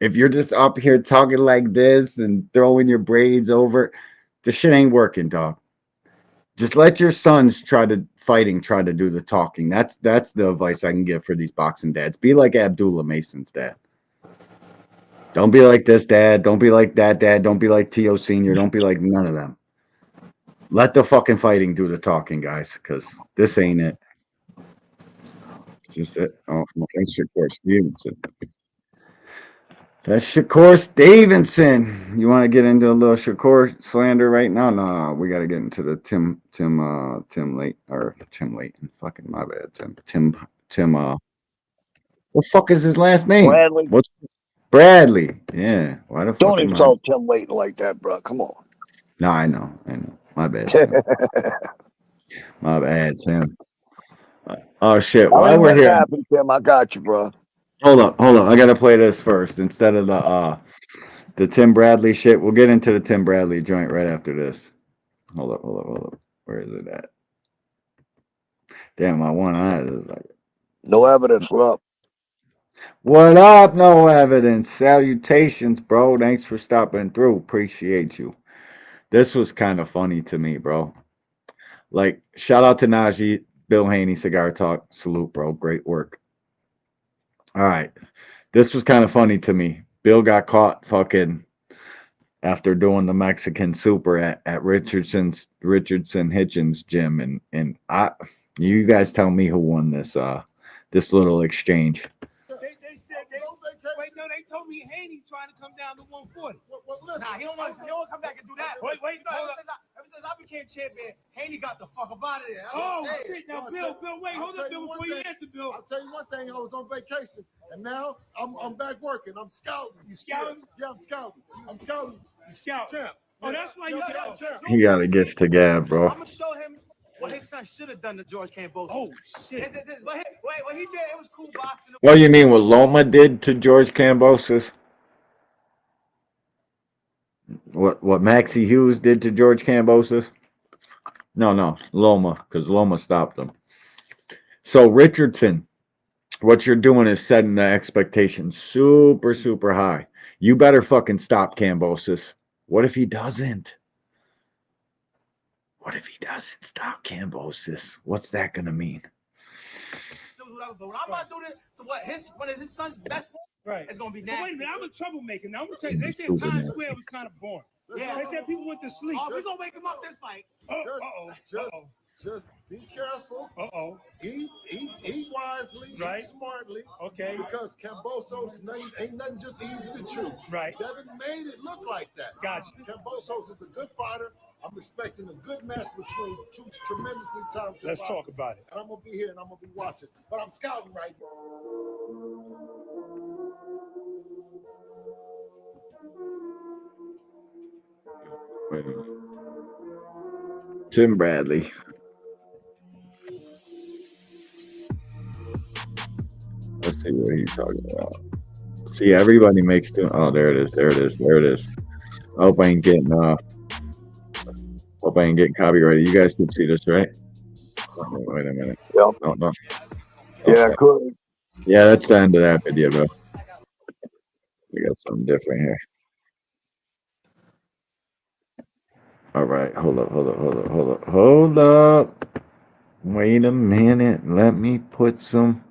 If you're just up here talking like this and throwing your braids over, the shit ain't working, dog. Just let your sons try to do the talking. That's the advice I can give for these boxing dads. Be like Abdullah Mason's dad. Don't be like this dad. Don't be like that dad. Don't be like T.O. Sr. Don't be like none of them. Let the fucking fighting do the talking, guys, because this ain't it. Just it. Oh, that's Shakur Stevenson. That's Shakur Stevenson. You want to get into a little Shakur slander right now? No, we got to get into the Tim Layton. Fucking my bad. Tim. What the fuck is his last name? Bradley. What's Bradley? Yeah. Why the fuck? Don't insult Tim Layton like that, bro. Come on. No, I know. My bad, Tim. My bad, Tim. Oh shit! While we're here, happen, Tim, I got you, bro. Hold up. I gotta play this first instead of the Tim Bradley shit. We'll get into the Tim Bradley joint right after this. Hold up. Where is it at? Damn, my one eye is like. No evidence. What up? What up? No evidence. Salutations, bro. Thanks for stopping through. Appreciate you. This was kind of funny to me, bro. Like, shout out to Najee, Bill Haney, Cigar Talk. Salute, bro. Great work. All right. This was kind of funny to me. Bill got caught fucking after doing the Mexican super at Richardson Hitchens gym. And you guys tell me who won this little exchange. They told me Haney trying to come down to 140. Nah, he don't want to come back and do that. Wait, ever since I became champion, Haney got the fuck up out of there. Shit. Now, Bill, wait, hold up, Bill, before you answer, Bill. I'll tell you one thing. I was on vacation, and now I'm back working. I'm scouting. You scouting? Yeah, I'm scouting. You scout. Champ. Oh, that's why you got champ. He got a gift to gab, bro. I'm gonna show him what his son should have done to George Kambosos. Oh shit! What he did, it was cool boxing. What do you mean what Loma did to George Kambosos? What Maxie Hughes did to George Kambosos? No, Loma, because Loma stopped him. So Richardson, what you're doing is setting the expectation super, super high. You better fucking stop Kambosos. What if he doesn't? What if he doesn't stop Kambosos? What's that gonna mean? But when I'm about to do this to one of his son's best ones, right? It's gonna be nasty. Wait a minute, I'm a troublemaker. Now I'm gonna tell you. They said Times Square was kind of boring. Yeah, they said people went to sleep. Oh, we're gonna wake him up this fight. Just be careful. Eat wisely, eat smartly. Okay. Because Kambosos ain't nothing just easy to chew. Right. Devin made it look like that. Gotcha. Kambosos is a good fighter. I'm expecting a good match between two tremendously talented. Let's talk about it. And I'm gonna be here and I'm gonna be watching, but I'm scouting right now. Wait a minute. Tim Bradley. Let's see what he's talking about. See, everybody makes two. Oh, there it is. There it is. There it is. I hope I ain't getting hope I ain't getting copyrighted. You guys can see this, right? Wait a minute. Yep. No. Yeah, Okay. good. Yeah, that's the end of that video, bro. We got something different here. All right, hold up. Wait a minute. Let me put some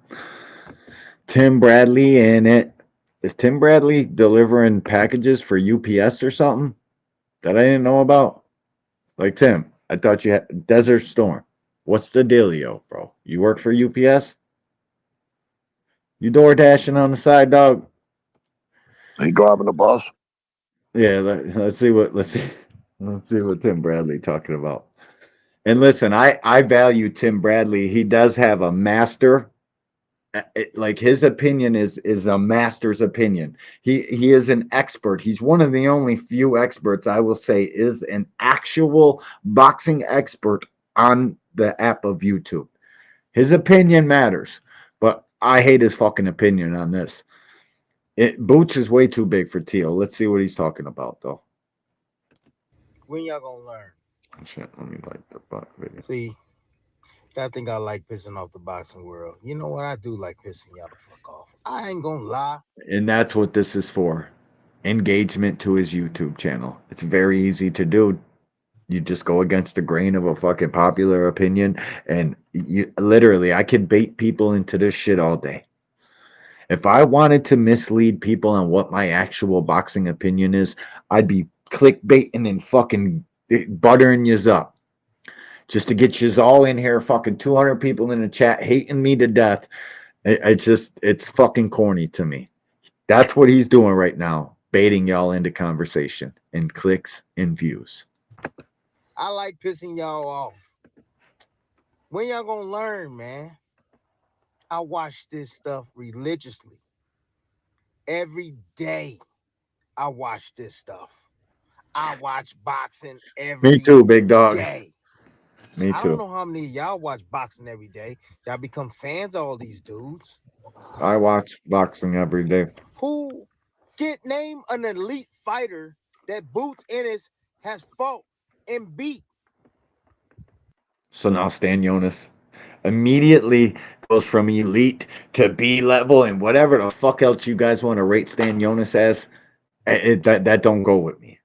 Tim Bradley in it. Is Tim Bradley delivering packages for UPS or something that I didn't know about? Like, Tim, I thought you had Desert Storm. What's the dealio, bro? You work for UPS? You door dashing on the side, dog? He driving the bus. Yeah, let's see what Tim Bradley talking about. And listen, I value Tim Bradley. He does have a master. Like his opinion is a master's opinion. He is an expert. He's one of the only few experts I will say is an actual boxing expert on the app of YouTube. His opinion matters, but I hate his fucking opinion on this. Boots is way too big for Teal. Let's see what he's talking about, though. When y'all gonna learn? Shit, let me like the video. See, I think I like pissing off the boxing world. You know what? I do like pissing y'all the fuck off. I ain't gonna lie. And that's what this is for. Engagement to his YouTube channel. It's very easy to do. You just go against the grain of a fucking popular opinion, and you literally, I could bait people into this shit all day. If I wanted to mislead people on what my actual boxing opinion is, I'd be clickbaiting and fucking buttering yous up just to get yous all in here, fucking 200 people in the chat hating me to death. It's fucking corny to me. That's what he's doing right now, baiting y'all into conversation and clicks and views. I like pissing y'all off. When y'all gonna learn, man? I watch this stuff religiously. Every day, I watch this stuff. I watch boxing every Me too, big dog. day. Me I don't too. know how many of y'all watch boxing every day. Y'all become fans of all these dudes. I watch boxing every day. Who name an elite fighter that Boots Ennis has fought and beat? So now Stan Jonas immediately goes from elite to B level and whatever the fuck else you guys want to rate Stan Jonas as. That don't go with me.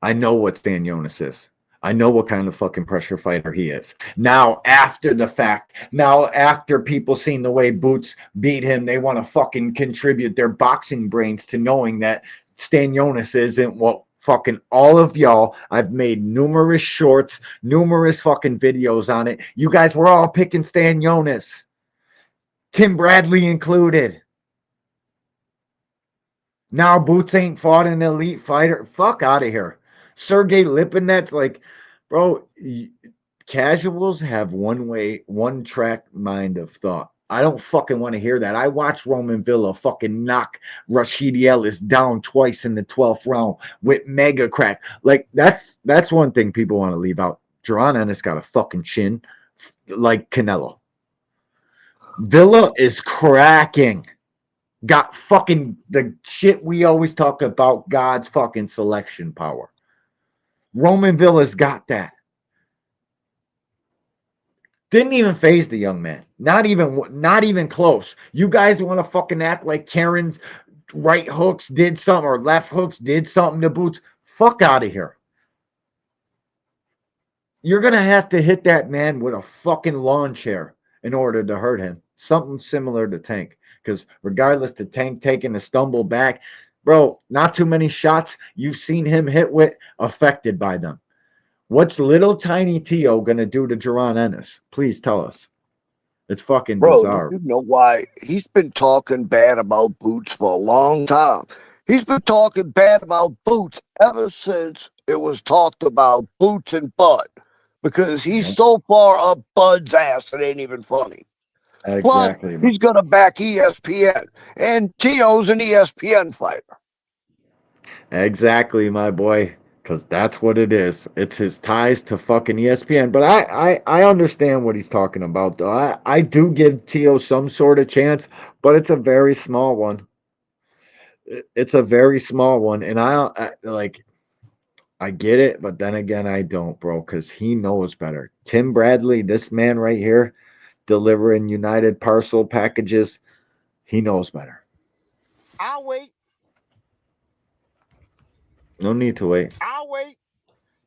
I know what Stan Jonas is. I know what kind of fucking pressure fighter he is. Now, after the fact, now after people seen the way Boots beat him, they want to fucking contribute their boxing brains to knowing that Stan Jonas isn't what fucking all of y'all. I've made numerous shorts, numerous fucking videos on it. You guys were all picking Stan Jonas, Tim Bradley included. Now Boots ain't fought an elite fighter. Fuck out of here. Sergey Lipinets, like, bro, casuals have one track mind of thought. I don't fucking want to hear that. I watched Roman Villa fucking knock Rashidi Ellis down twice in the 12th round with mega crack. Like, that's one thing people want to leave out. Jaron Ennis got a fucking chin like Canelo. Villa is cracking. Got fucking the shit we always talk about, God's fucking selection power. Roman Villa's got that. Didn't even phase the young man. Not even close. You guys want to fucking act like Karen's right hooks did something or left hooks did something to Boots. Fuck out of here. You're going to have to hit that man with a fucking lawn chair in order to hurt him. Something similar to Tank. Because regardless to Tank taking a stumble back, bro, not too many shots you've seen him hit with affected by them. What's little tiny T.O. going to do to Jaron Ennis? Please tell us. It's fucking bizarre. You know why? He's been talking bad about Boots for a long time. He's been talking bad about Boots ever since it was talked about Boots and Bud, because he's so far up Bud's ass it ain't even funny. Plus, Exactly. he's gonna back ESPN, and T.O.'s an ESPN fighter. Exactly, my boy. Because that's what it is. It's his ties to fucking ESPN. But I understand what he's talking about, though. I do give T.O. some sort of chance, but it's a very small one. It's a very small one. And I get it, but then again, I don't, bro, because he knows better. Tim Bradley, this man right here, delivering United parcel packages, he knows better. I'll wait. No need to wait. I'll wait.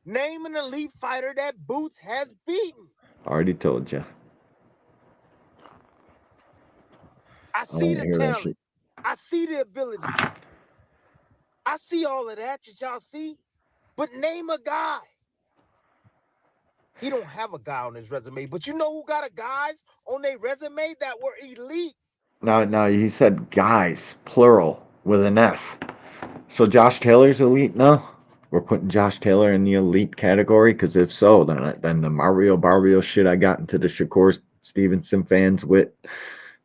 Name an elite fighter that Boots has beaten. Already told you. I see the hear that talent. shit. I see the ability. I see all of that y'all see. But name a guy. He don't have a guy on his resume. But you know who got a guys on their resume that were elite? Now he said guys, plural, with an S. So Josh Taylor's elite now? We're putting Josh Taylor in the elite category? Because if so, then the Mario Barrio shit I got into the Shakur Stevenson fans with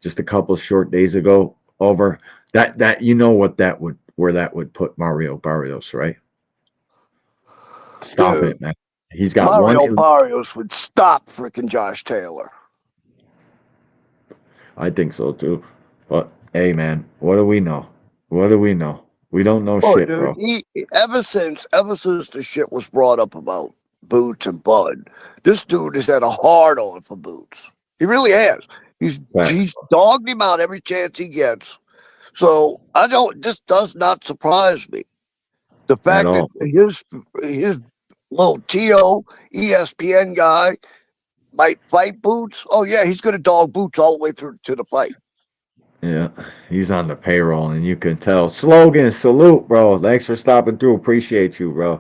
just a couple short days ago over, that you know where that would put Mario Barrios, right? Stop Dude, it, man. He's got Mario one. Barrios would stop freaking Josh Taylor. I think so too. But hey, man, what do we know? What do we know? We don't know Oh, shit, dude, bro. ever since the shit was brought up about Boots and Bud, this dude has had a hard on for Boots. He really has. He's dogged him out every chance he gets. So this does not surprise me. The fact that his little T.O. ESPN guy might fight Boots. Oh yeah, he's gonna dog Boots all the way through to the fight. Yeah, he's on the payroll, and you can tell. Slogan, salute, bro. Thanks for stopping through. Appreciate you, bro.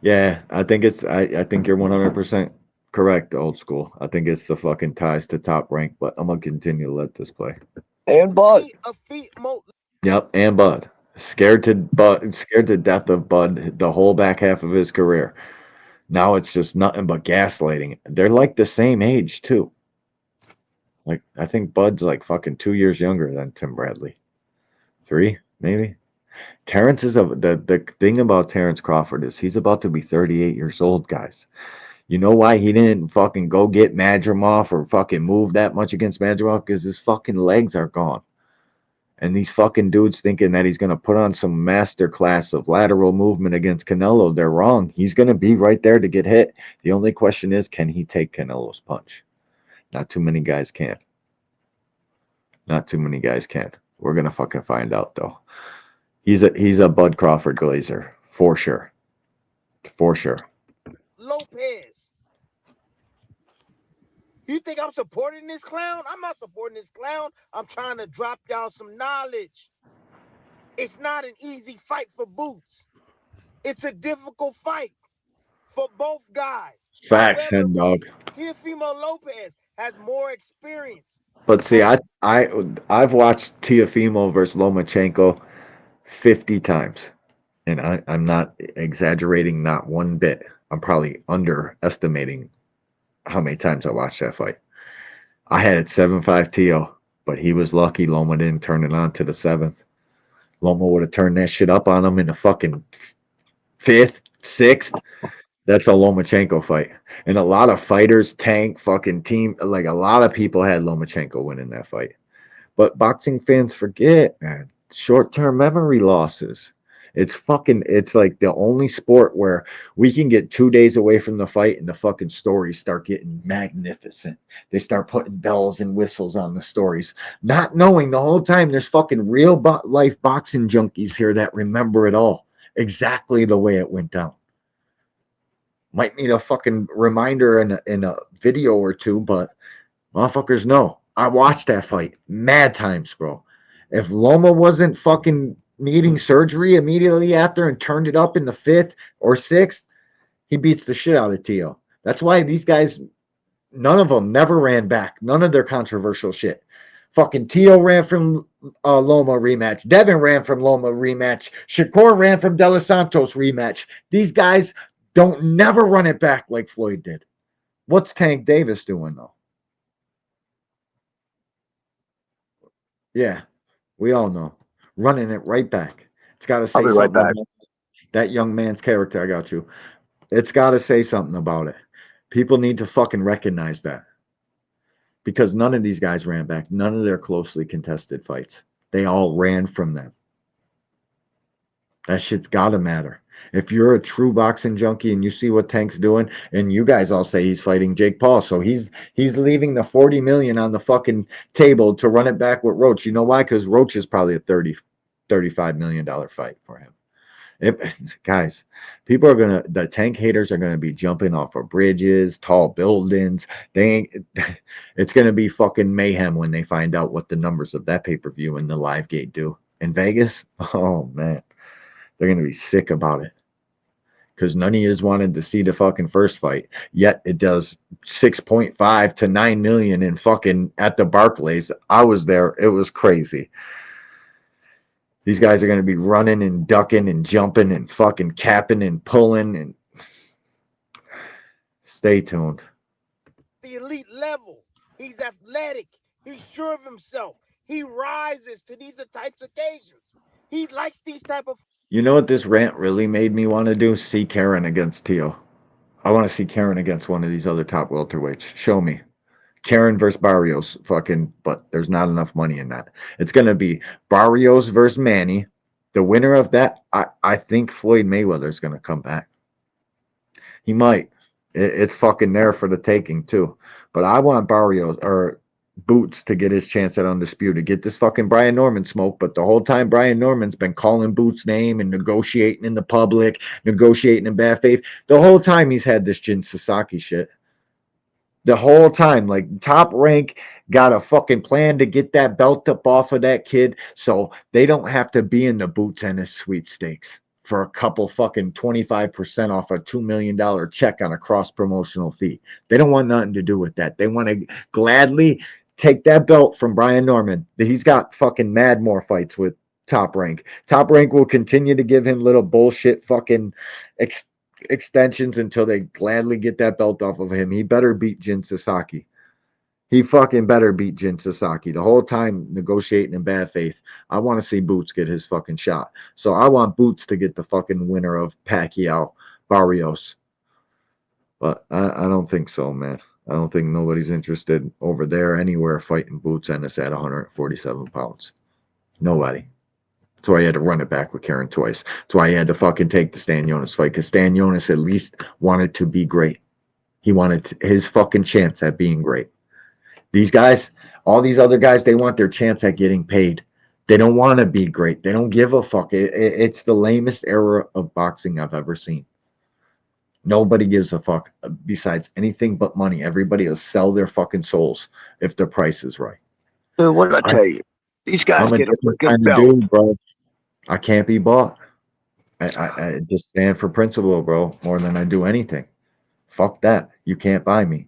Yeah, I think I think you're 100% correct, old school. I think it's the fucking ties to top rank, but I'm gonna continue to let this play. And Bud. Yep, and Bud. Scared to death of Bud the whole back half of his career. Now it's just nothing but gaslighting. They're like the same age too. Like I think Bud's like fucking 2 years younger than Tim Bradley. 3, maybe. Terrence is the thing about Terrence Crawford is he's about to be 38 years old, guys. You know why he didn't fucking go get Madrimov or fucking move that much against Madrimov? Because his fucking legs are gone. And these fucking dudes thinking that he's going to put on some master class of lateral movement against Canelo, they're wrong. He's going to be right there to get hit. The only question is, can he take Canelo's punch? Not too many guys can. Not too many guys can. We're going to fucking find out, though. He's a Bud Crawford glazer, for sure. For sure. Lopez. You think I'm supporting this clown? I'm not supporting this clown. I'm trying to drop y'all some knowledge. It's not an easy fight for Boots. It's a difficult fight for both guys. Facts, hen dog. Teofimo Lopez has more experience. But see, I've watched Teofimo versus Lomachenko 50 times. And I'm not exaggerating, not one bit. I'm probably underestimating how many times I watched that fight. I had it 7-5 Tio, but he was lucky Loma didn't turn it on to the 7th. Loma would have turned that shit up on him in the fucking 5th, 6th. That's a Lomachenko fight. And a lot of fighters, Tank, fucking team, like a lot of people had Lomachenko winning that fight. But boxing fans forget, man. Short-term memory losses. It's like the only sport where we can get 2 days away from the fight and the fucking stories start getting magnificent. They start putting bells and whistles on the stories, not knowing the whole time there's fucking real life boxing junkies here that remember it all exactly the way it went down. Might need a fucking reminder in a video or two, but motherfuckers know. I watched that fight mad times, bro. If Loma wasn't fucking needing surgery immediately after and turned it up in the 5th or 6th, he beats the shit out of Tio. That's why these guys, none of them never ran back. None of their controversial shit. Fucking Tio ran from Loma rematch. Devin ran from Loma rematch. Shakur ran from De Los Santos rematch. These guys don't never run it back like Floyd did. What's Tank Davis doing though? Yeah, we all know. Running it right back. It's got to say I'll be right something back. about that young man's character. I got you. It's got to say something about it. People need to fucking recognize that. Because none of these guys ran back. None of their closely contested fights. They all ran from them. That shit's got to matter. If you're a true boxing junkie and you see what Tank's doing, and you guys all say he's fighting Jake Paul, so he's leaving the 40 million on the fucking table to run it back with Roach. You know why? Because Roach is probably a $35 million fight for him. Guys, people are gonna, the Tank haters are gonna be jumping off of bridges, tall buildings. It's gonna be fucking mayhem when they find out what the numbers of that pay-per-view and the live gate do in Vegas. Oh man, they're gonna be sick about it. Because none of you wanted to see the fucking first fight. Yet it does 6.5 to 9 million in fucking at the Barclays. I was there. It was crazy. These guys are going to be running and ducking and jumping and fucking capping and pulling. And stay tuned. The elite level. He's athletic. He's sure of himself. He rises to these types of occasions. He likes these type of. You know what this rant really made me want to do? See Karen against Tio. I want to see Karen against one of these other top welterweights. Show me. Karen versus Barrios. Fucking, but there's not enough money in that. It's going to be Barrios versus Manny. The winner of that, I think Floyd Mayweather's going to come back. He might. It's fucking there for the taking, too. But I want Barrios or Boots to get his chance at Undisputed. Get this fucking Brian Norman smoke. But the whole time, Brian Norman's been calling Boots' name and negotiating in the public, negotiating in bad faith. The whole time he's had this Jin Sasaki shit. The whole time, like Top Rank got a fucking plan to get that belt up off of that kid so they don't have to be in the Boots and his sweepstakes for a couple fucking 25% off a $2 million check on a cross promotional fee. They don't want nothing to do with that. They want to gladly take that belt from Brian Norman. He's got fucking mad more fights with Top Rank. Top Rank will continue to give him little bullshit fucking extensions until they gladly get that belt off of him. He better beat Jin Sasaki. He fucking better beat Jin Sasaki. The whole time negotiating in bad faith. I want to see Boots get his fucking shot. So I want Boots to get the fucking winner of Pacquiao Barrios. But I don't think so, man. I don't think nobody's interested over there anywhere fighting Boots and it's at 147 pounds. Nobody. That's why he had to run it back with Karen twice. That's why he had to fucking take the Stan Jonas fight, because Stan Jonas at least wanted to be great. He wanted his fucking chance at being great. These guys, all these other guys, they want their chance at getting paid. They don't want to be great. They don't give a fuck. It's the lamest era of boxing I've ever seen. Nobody gives a fuck besides anything but money. Everybody will sell their fucking souls if the price is right. Dude, what did I tell you? These guys I'm a get a different freaking kind of belt. dude, bro. I can't be bought. I just stand for principle, bro, more than I do anything. Fuck that. You can't buy me.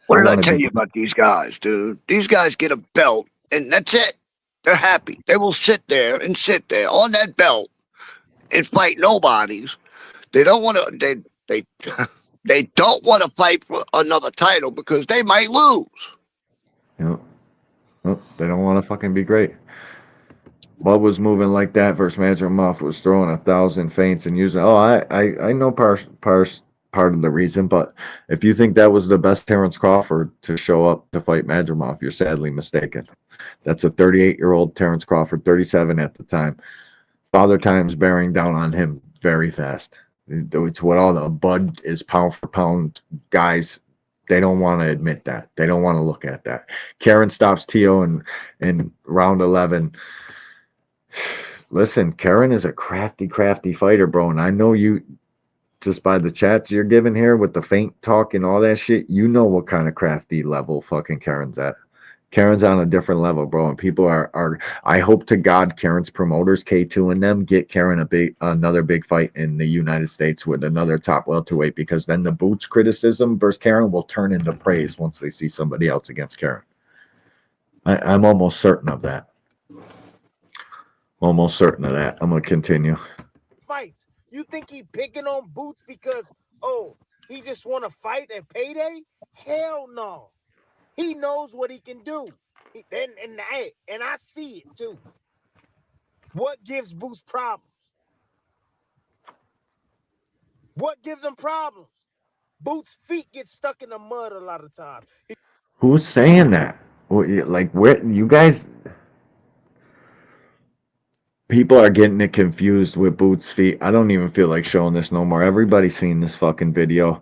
What did I tell you about these guys, dude? These guys get a belt, and that's it. They're happy. They will sit there on that belt and fight nobodies. They don't want to. They don't want to fight for another title because they might lose. Yep. Well, they don't want to fucking be great. Bud was moving like that versus Madrimov, was throwing 1,000 feints and using. Oh, I know part of the reason, but if you think that was the best Terrence Crawford to show up to fight Madrimov, you're sadly mistaken. That's a 38-year-old Terrence Crawford, 37 at the time. Father Time's bearing down on him very fast. It's what all the Bud is pound for pound guys. They don't want to admit that. They don't want to look at that. Karen stops Tio in round 11. Listen, Karen is a crafty fighter, bro. And I know you, just by the chats you're giving here with the feint talk and all that shit, you know what kind of crafty level fucking Karen's at. Karen's on a different level, bro. And people are I hope to God Karen's promoters, K2 and them, get Karen another big fight in the United States with another top welterweight, because then the Boots criticism versus Karen will turn into praise once they see somebody else against Karen. I'm almost certain of that. Almost certain of that. I'm gonna continue. Fights. You think he picking on Boots because he just want to fight at payday? Hell no. He knows what he can do. And I see it too. What gives Boots problems? What gives him problems? Boots' feet get stuck in the mud a lot of times. Who's saying that? Like, where you guys? People are getting it confused with Boots' feet. I don't even feel like showing this no more. Everybody's seen this fucking video.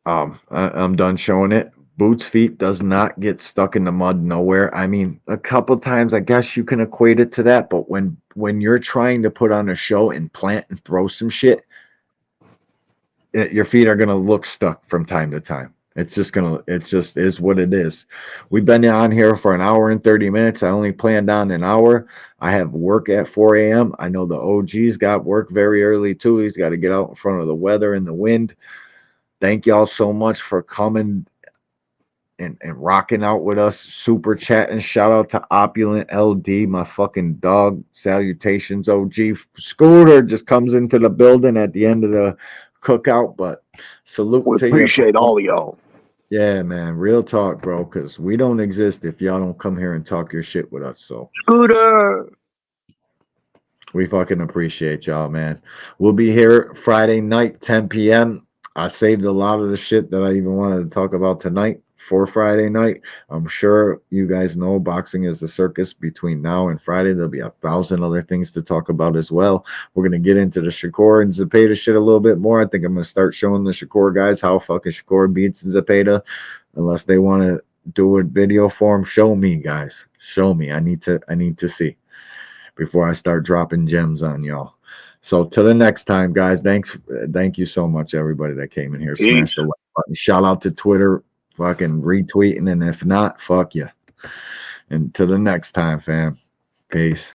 I'm done showing it. Boots' feet does not get stuck in the mud nowhere. I mean, a couple times, I guess you can equate it to that. But when you're trying to put on a show and plant and throw some shit, your feet are gonna look stuck from time to time. It just is what it is. We've been on here for an hour and 30 minutes. I only planned on an hour. I have work at 4 a.m. I know the OG's got work very early too. He's got to get out in front of the weather and the wind. Thank y'all so much for coming and rocking out with us. Super chatting. Shout out to Opulent LD, my fucking dog. Salutations, OG. Scooter just comes into the building at the end of the cookout, but salute We to you. appreciate all of y'all. Yeah, man. Real talk, bro, because we don't exist if y'all don't come here and talk your shit with us. So Scooter. we fucking appreciate y'all, man. We'll be here Friday night, 10 p.m. I saved a lot of the shit that I even wanted to talk about tonight for Friday night. I'm sure you guys know boxing is a circus. Between now and Friday, there'll be 1,000 other things to talk about as well. We're going to get into the Shakur and Zepeda shit a little bit more. I think I'm going to start showing the Shakur guys how fucking Shakur beats Zepeda. Unless they want to do a video form, show me, guys. Show me. I need to see before I start dropping gems on y'all. So till the next time, guys. Thank you so much, everybody that came in here. Smash the like button. Shout out to Twitter, fucking retweeting, and if not, fuck you. And till the next time, fam. Peace.